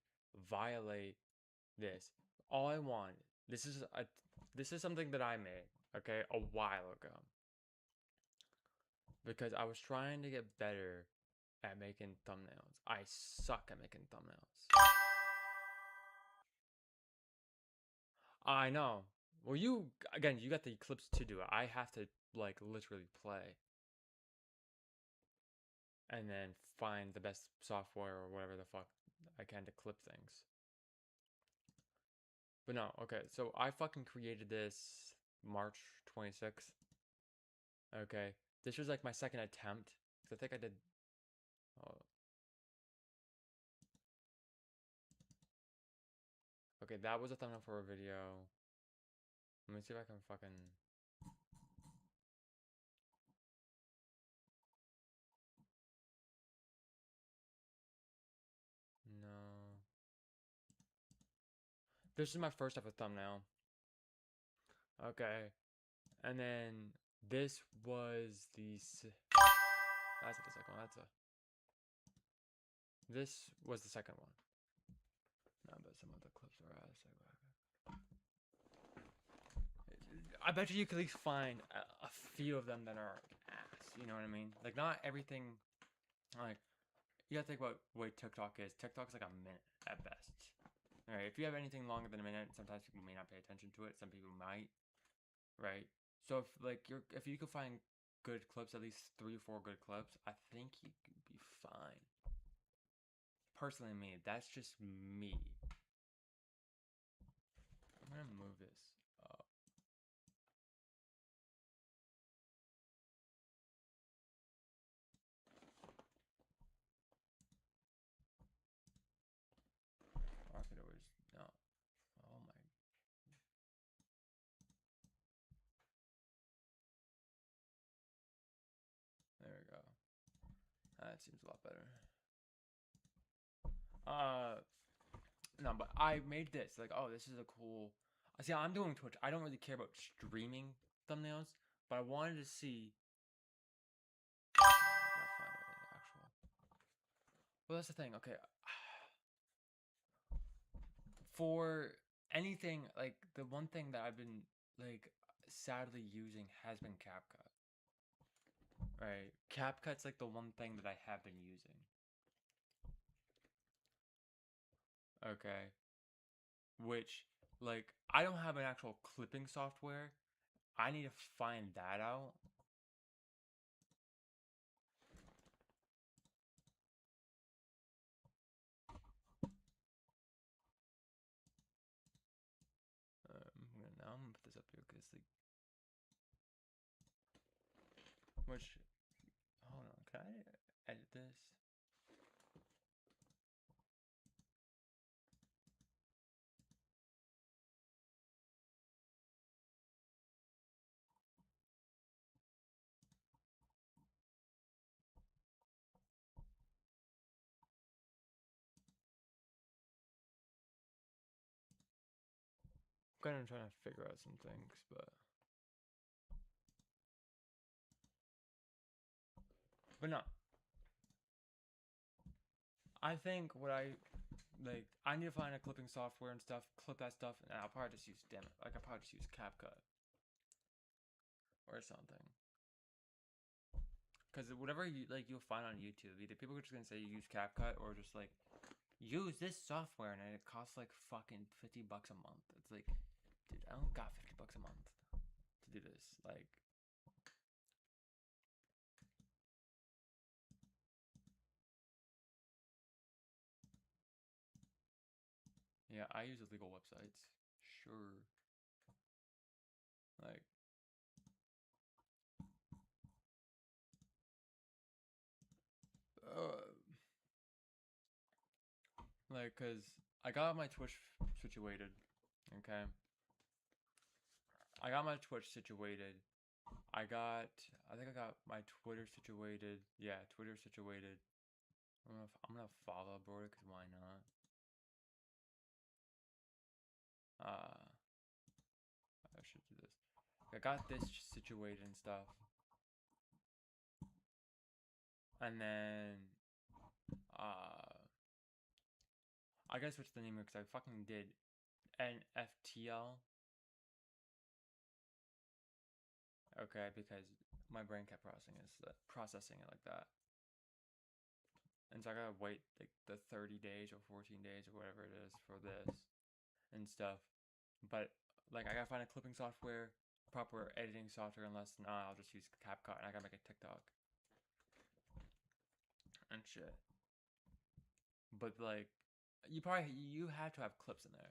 violate this. All I want, this is something that I made, okay, a while ago. Because I was trying to get better at making thumbnails. I suck at making thumbnails. I know. Well, you got the clips to do it. I have to, like, literally play. And then find the best software or whatever the fuck I can to clip things. But no, okay, so I fucking created this March 26th. Okay, this was like my second attempt. Cause I think I did. Oh. Okay, that was a thumbnail for a video. Let me see if I can fucking. No. This is my first ever thumbnail. Okay. And then this was the. That's not the second one. This was the second one. No, but some of the clips are ass. I bet you could at least find a few of them that are ass. You know what I mean? Like, not everything. Like, you gotta think about what TikTok is. TikTok's like a minute at best. Alright, if you have anything longer than a minute, sometimes people may not pay attention to it. Some people might. Right? So if you could find good clips, at least 3 or 4 good clips, I think you could be fine. Personally, me, that's just me. I'm gonna move this up. Or I could always no. Oh my. There we go. That seems a lot better. No, but I made this like, oh, this is a cool. See, I'm doing Twitch. I don't really care about streaming thumbnails, but I wanted to see. Well, that's the thing. Okay, for anything like the one thing that I've been like sadly using has been CapCut. Right, CapCut's like the one thing that I have been using. Okay, which like I don't have an actual clipping software. I need to find that out. Now I'm gonna put this up here because like, which, hold on, can I edit this? I'm kind of trying to figure out some things, but no. I think what I need to find a clipping software and stuff, clip that stuff, and I'll probably just use I'll probably just use CapCut or something. Because whatever you'll find on YouTube, either people are just gonna say use CapCut or just like use this software and it costs like fucking $50 a month. It's like, dude, I don't got $50 a month to do this. Like, yeah, I use illegal websites. Sure. Like, cause I got my Twitch situated. Okay. I got my Twitch situated. I think I got my Twitter situated. Yeah, Twitter situated. I'm gonna follow bro, cause why not? I should do this. I got this situated and stuff. And then, I gotta switch the name because I fucking did NFTL. Okay, because my brain kept processing it like that. And so I gotta wait like the 30 days or 14 days or whatever it is for this and stuff. But like I gotta find a clipping software, proper editing software, unless not I'll just use CapCut and I gotta make a TikTok and shit. But like you have to have clips in there.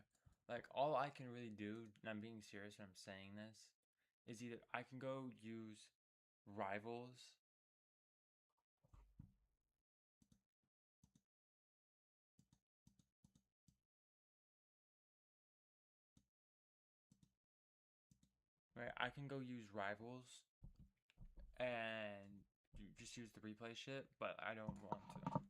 Like all I can really do, and I'm being serious when I'm saying this, is either I can go use Rivals. Right, I can go use Rivals and just use the replay shit, but I don't want to.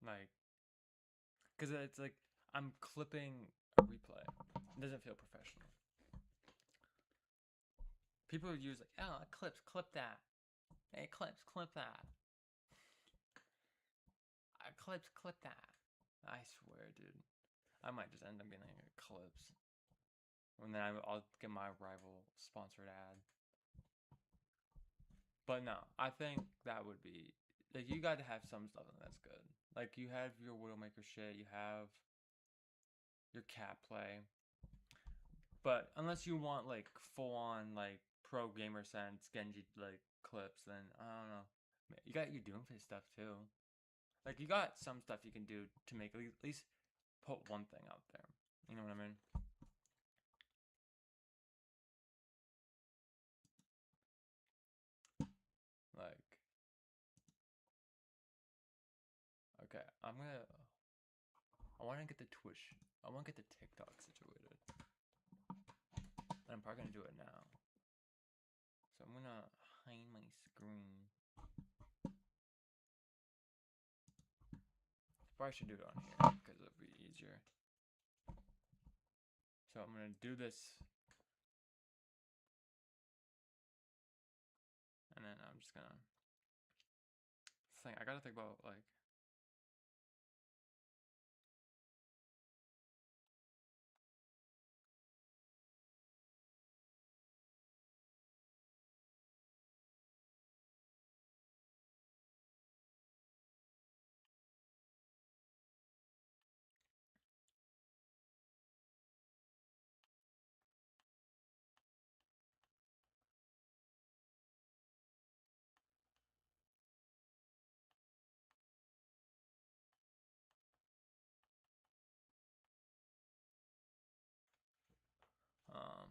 Like, because it's like I'm clipping a replay. It doesn't feel professional. People use like, oh, clips, clip that. Hey, clips, clip that. Clips, clip that. I swear, dude. I might just end up being like clips. And then I'll get my rival sponsored ad. But no, I think that would be like you got to have some stuff that's good. Like you have your Widowmaker shit, you have your cat play. But unless you want like full on like pro gamer sense Genji like clips, then I don't know. You got your Doomfist stuff too. Like you got some stuff you can do to make at least put one thing out there. You know what I mean? Like, okay, I want to get the Twitch. I want to get the TikTok situated. And I'm probably gonna do it now. So I'm gonna hide my screen. Probably should do it on here because it'll be easier. So I'm gonna do this. And then I'm just gonna think. I gotta think about like. Um.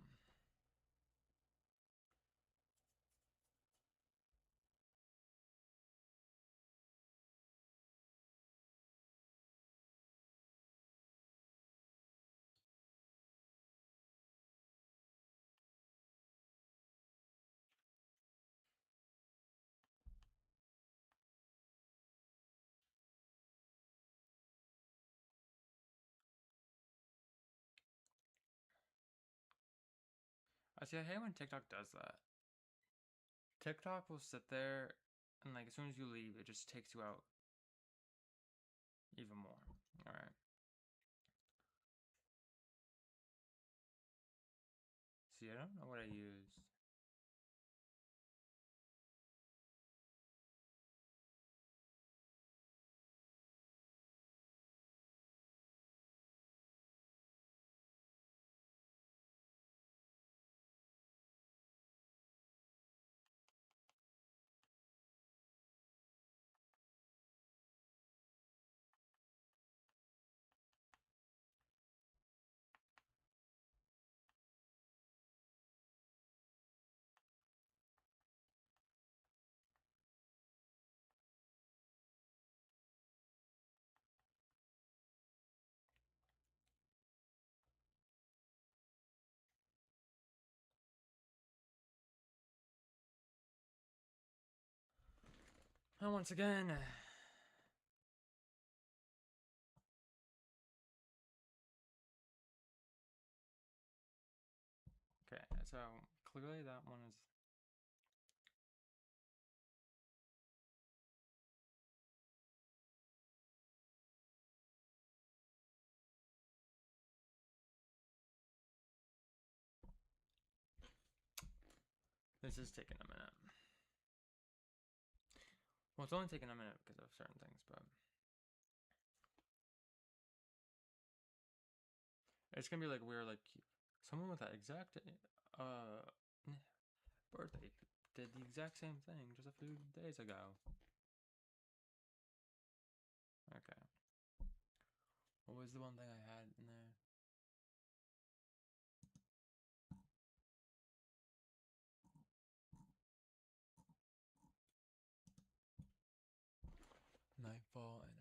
I see. I hate when TikTok does that. TikTok will sit there, and like as soon as you leave, it just takes you out even more. All right. See, I don't know what I used. And once again, okay, so clearly that one is. This is taking a minute. Well, it's only taking a minute because of certain things, but it's gonna be like weird, like someone with that exact birthday did the exact same thing just a few days ago. Okay. What was the one thing I had in there? Nightfall and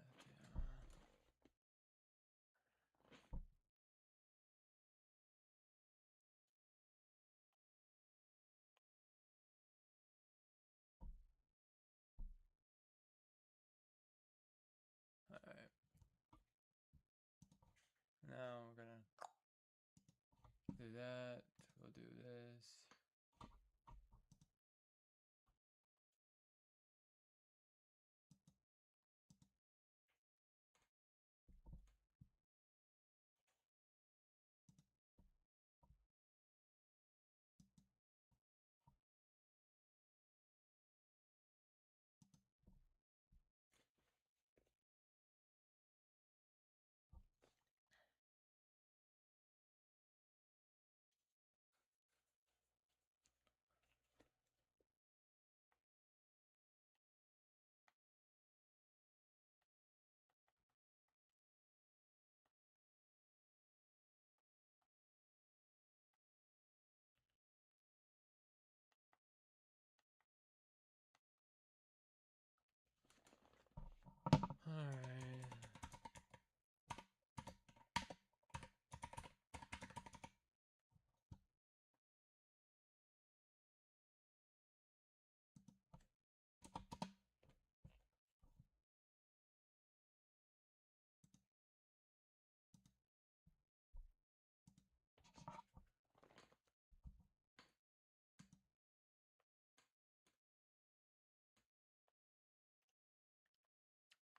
alright. Now we're gonna do that. We'll do this. Alright.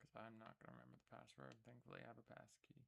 Because I'm not gonna remember the password. Thankfully, I have a pass key.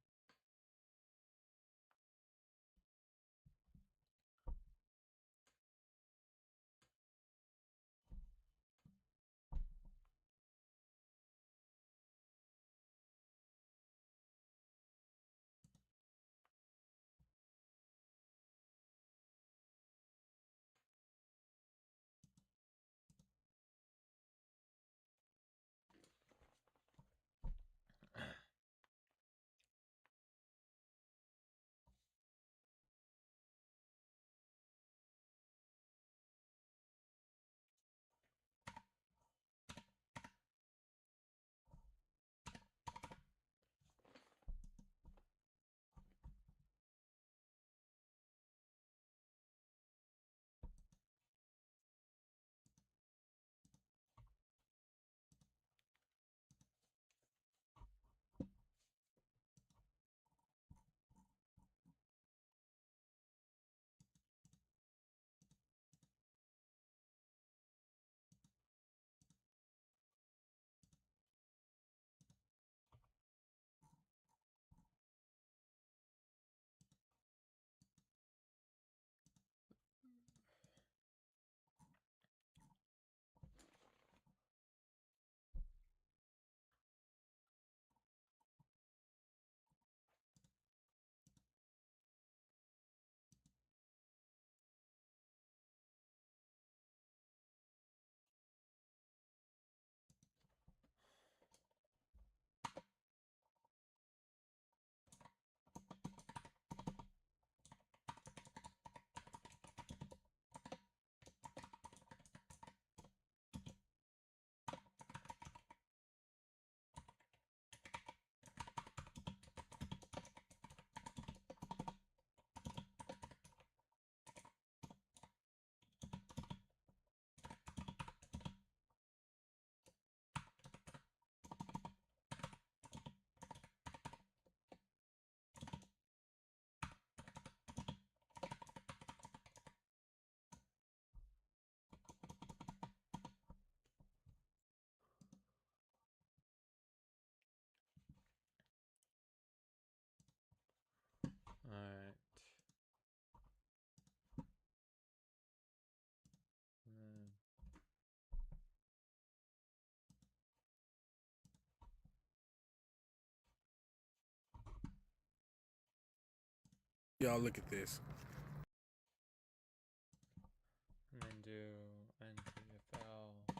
Y'all look at this. And then do NTFL.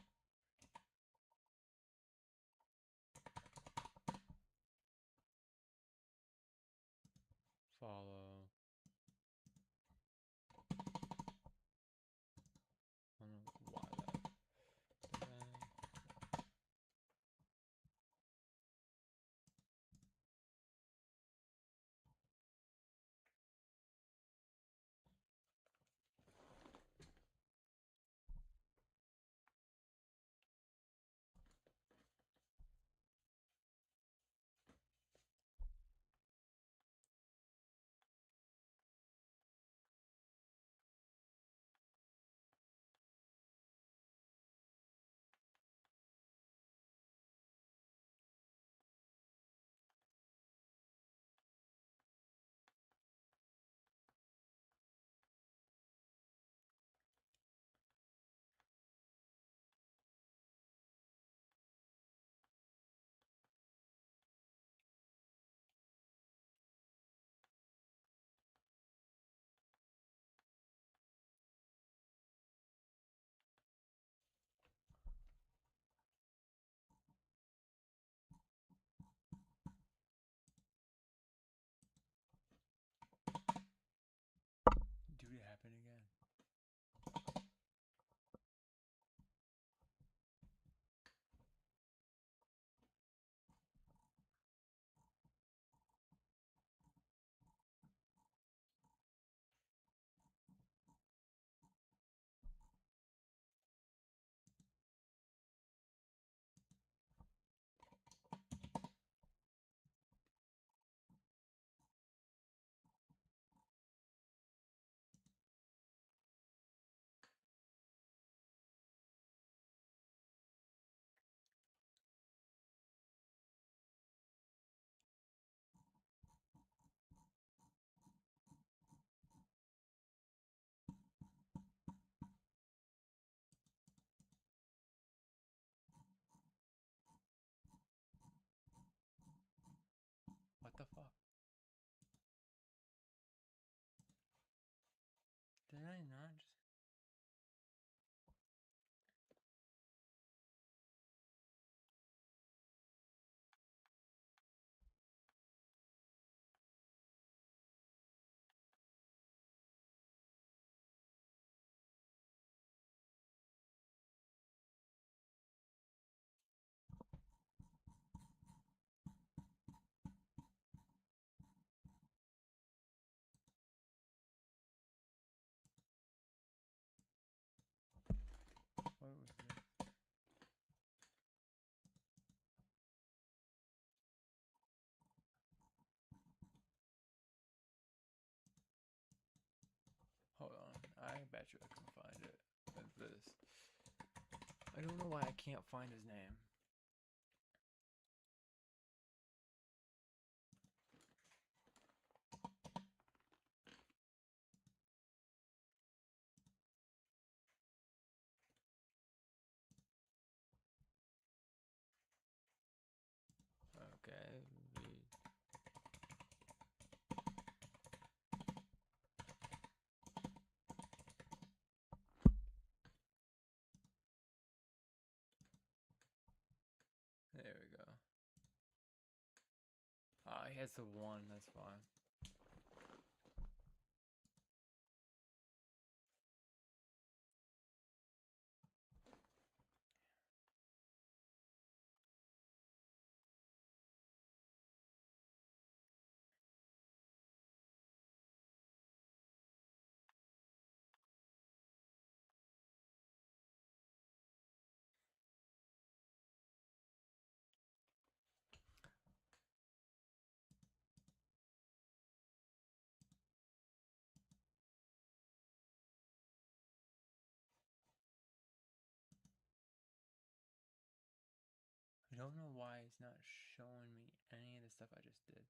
Follow. I don't know why that. Did it happen again? What the fuck? Did I not just... What was this? Hold on, I bet you I can find it with this. I don't know why I can't find his name. Okay, there we go. Ah, he has the one, that's fine. I don't know why it's not showing me any of the stuff I just did.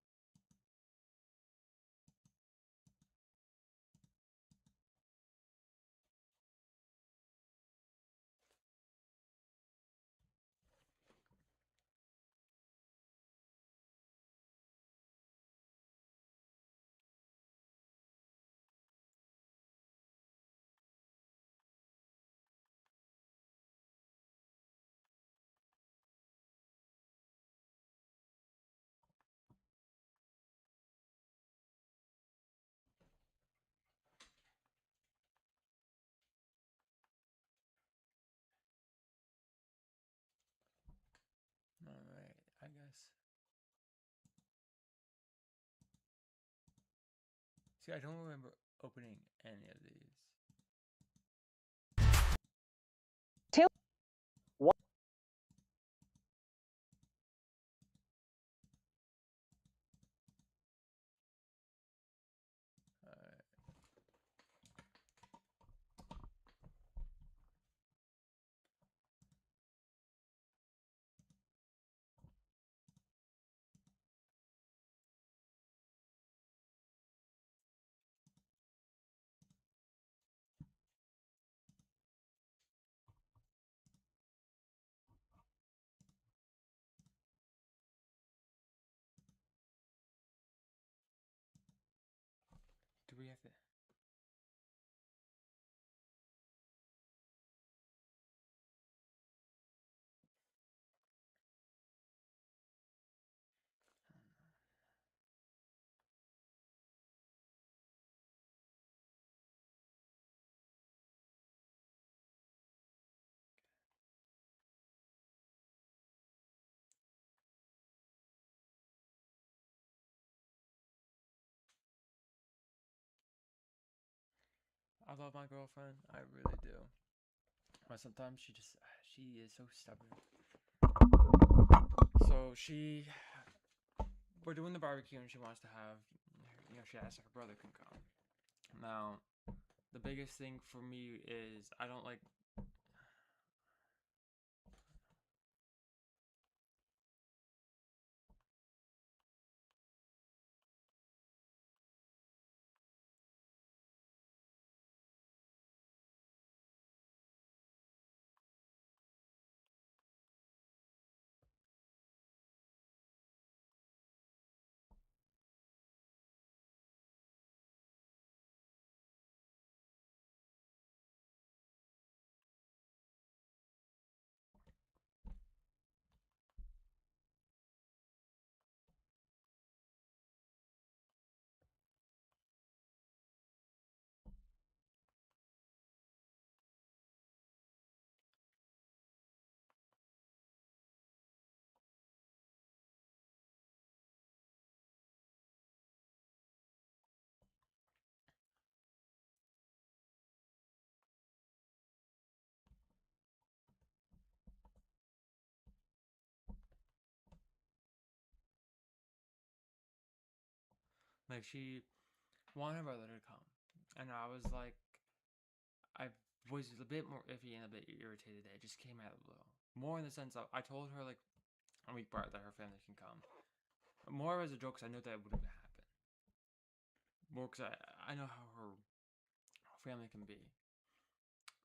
See, I don't remember opening any of these. Alright. Do we have to? I love my girlfriend. I really do. But sometimes she is so stubborn. So we're doing the barbecue and she wants to have, she asked if her brother can come. Now, the biggest thing for me is I don't like. Like, she wanted her brother to come. And I was like, I was a bit more iffy and a bit irritated that it just came out of the blue. More in the sense of, I told her, like, a week prior that her family can come. More as a joke, because I knew that wouldn't happen. More because I know how her family can be.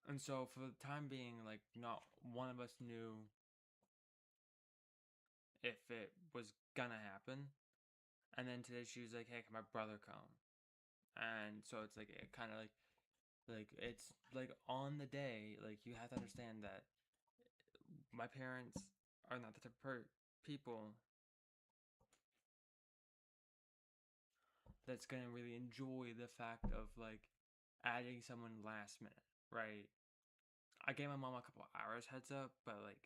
And so, for the time being, like, not one of us knew if it was gonna happen. And then today she was like, "Hey, can my brother come?" And so it's like it kind of like it's like on the day, like you have to understand that my parents are not the type of people that's gonna really enjoy the fact of like adding someone last minute, right? I gave my mom a couple hours heads up, but like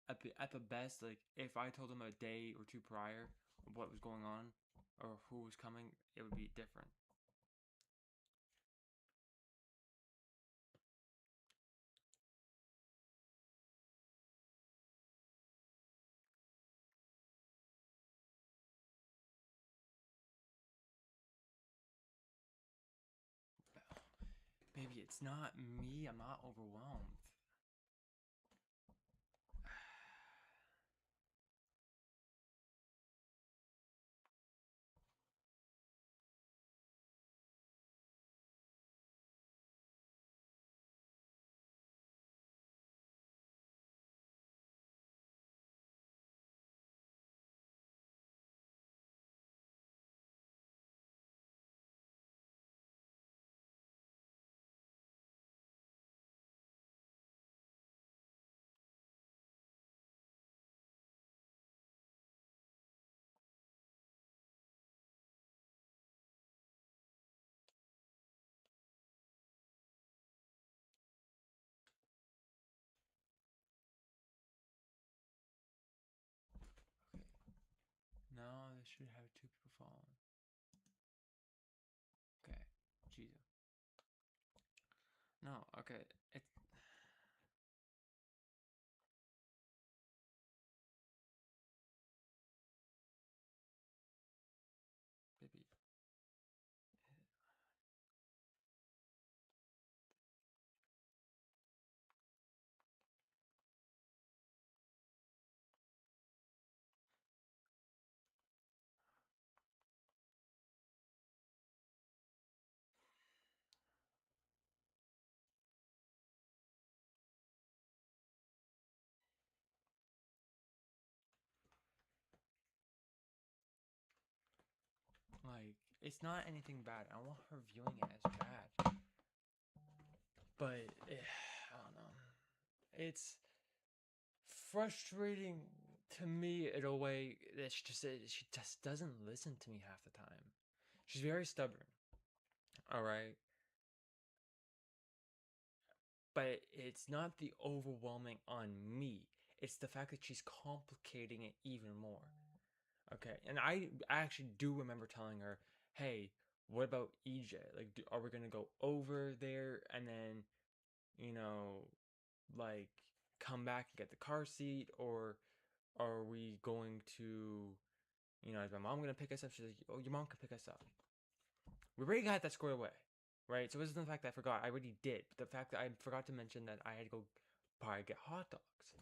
at the best, like if I told them a day or two prior of what was going on or who was coming, it would be different. Maybe it's not me. I'm not overwhelmed. Okay. Now this should have two people following. No, okay. It. Baby. Like, it's not anything bad. I don't want her viewing it as bad. But, I don't know. It's frustrating to me in a way that she just doesn't listen to me half the time. She's very stubborn. Alright? But it's not the overwhelming on me. It's the fact that she's complicating it even more. Okay, and I actually do remember telling her, "Hey, what about EJ? Like, are we gonna go over there and then, you know, like come back and get the car seat, or are we going to, is my mom gonna pick us up?" She's like, "Oh, your mom can pick us up." We already got that squared away, right? So it wasn't the fact that I forgot. I already did. But the fact that I forgot to mention that I had to go probably get hot dogs,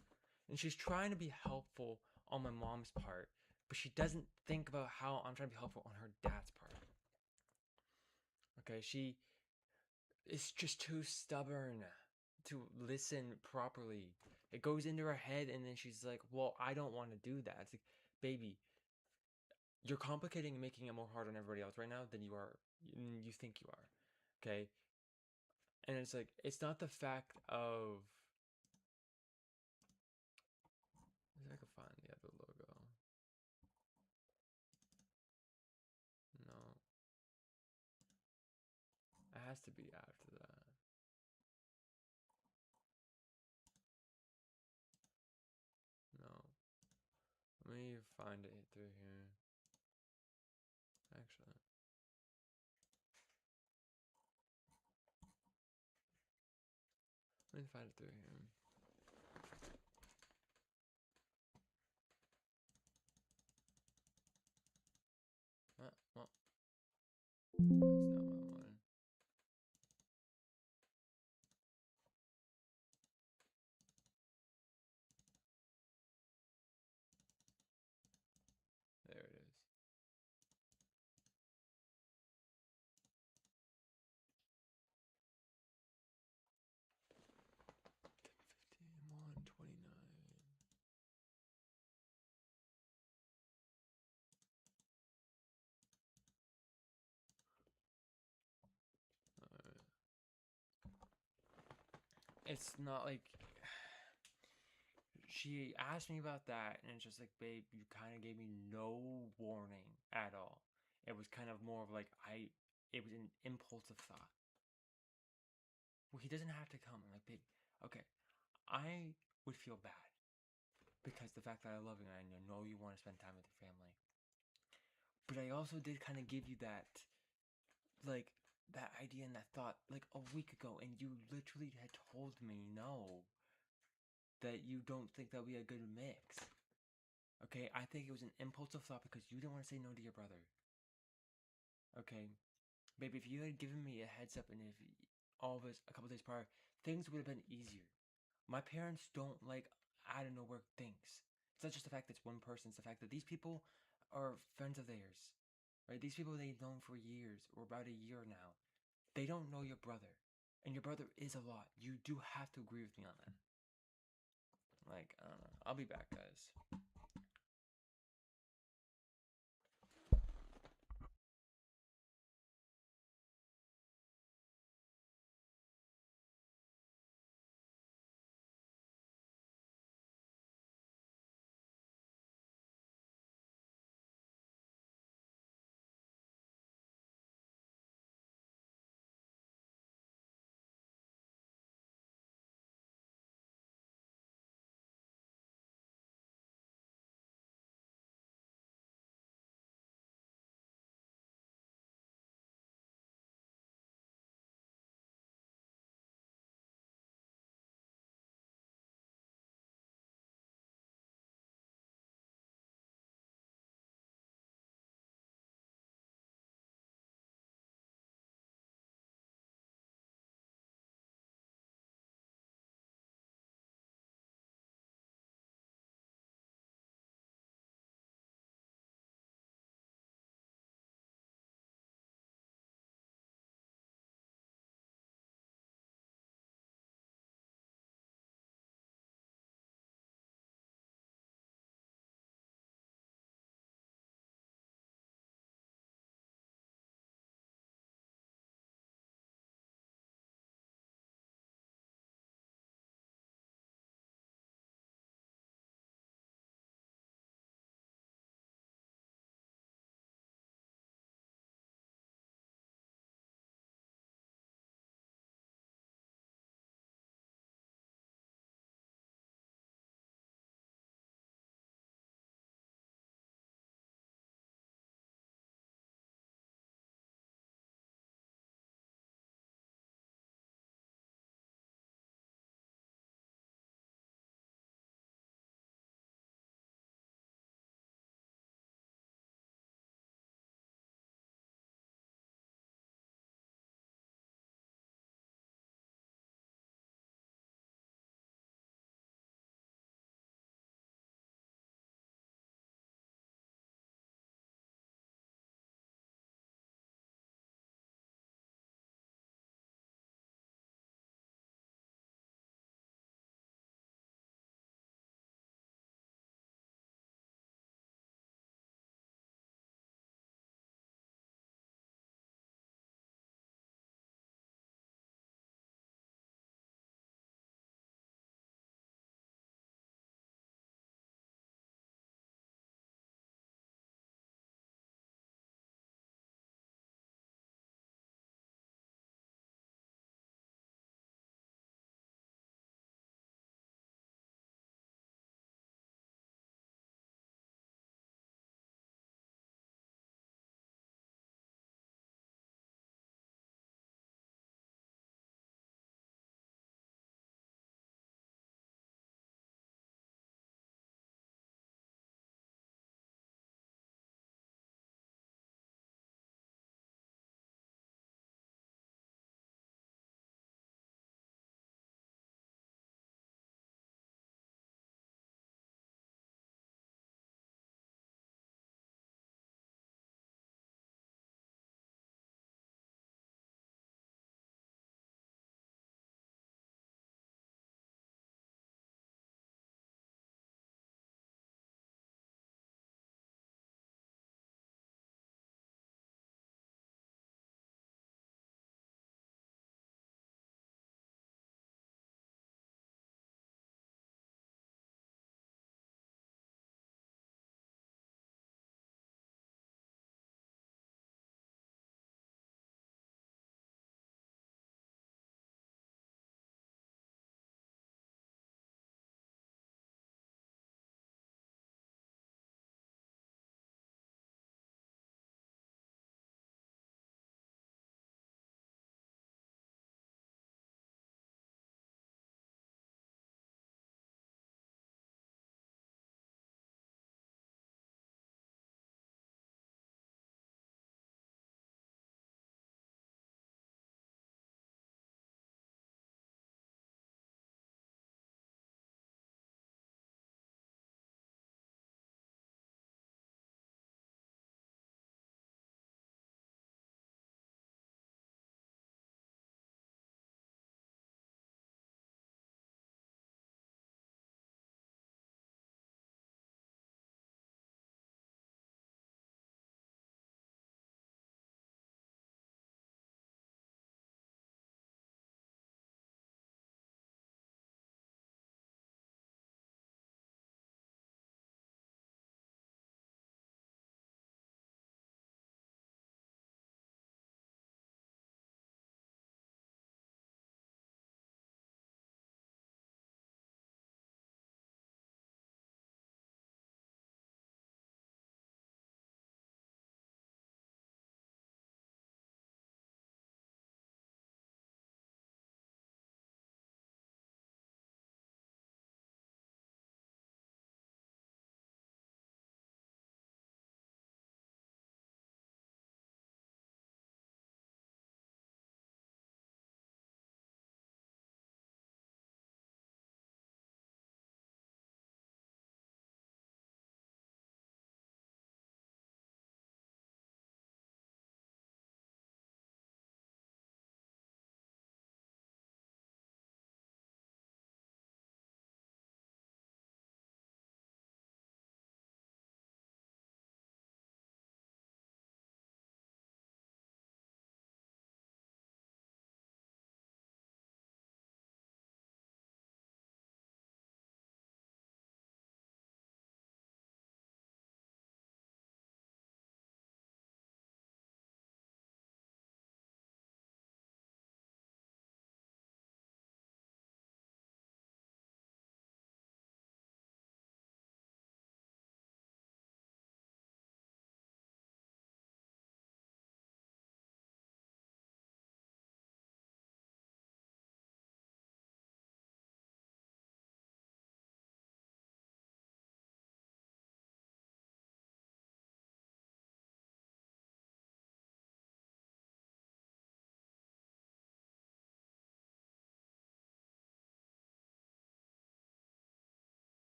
and she's trying to be helpful on my mom's part, but she doesn't think about how I'm trying to be helpful on her dad's part. Okay, she is just too stubborn to listen properly. It goes into her head, and then she's like, "Well, I don't want to do that." It's like, baby, you're complicating and making it more hard on everybody else right now than you think you are. Okay? And it's like, it's not the fact of. Let's see if I can find the other logo. No. It has to be after that. No. Let me find it through here. Actually. Let me find it through here. Well, that's not what I wanted. There it is. I'm on 29. Alright. It's not like she asked me about that, and it's just like, babe, you kind of gave me no warning at all. It was kind of more of like it was an impulsive thought. Well, he doesn't have to come. I'm like, babe, okay, I would feel bad because the fact that I love you and I know you want to spend time with your family. But I also did kind of give you that, like, that idea and that thought like a week ago, and you literally had told me no, that you don't think that would be a good mix. Okay, I think it was an impulsive thought because you didn't want to say no to your brother. Okay, babe, if you had given me a heads up and if all of us a couple days prior, things would have been easier. My parents don't like out of nowhere things. It's not just the fact that it's one person, it's the fact that these people are friends of theirs. Right? These people they've known for years, or about a year now. They don't know your brother. And your brother is a lot. You do have to agree with me on that. Like, I don't know. I'll be back, guys.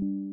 you.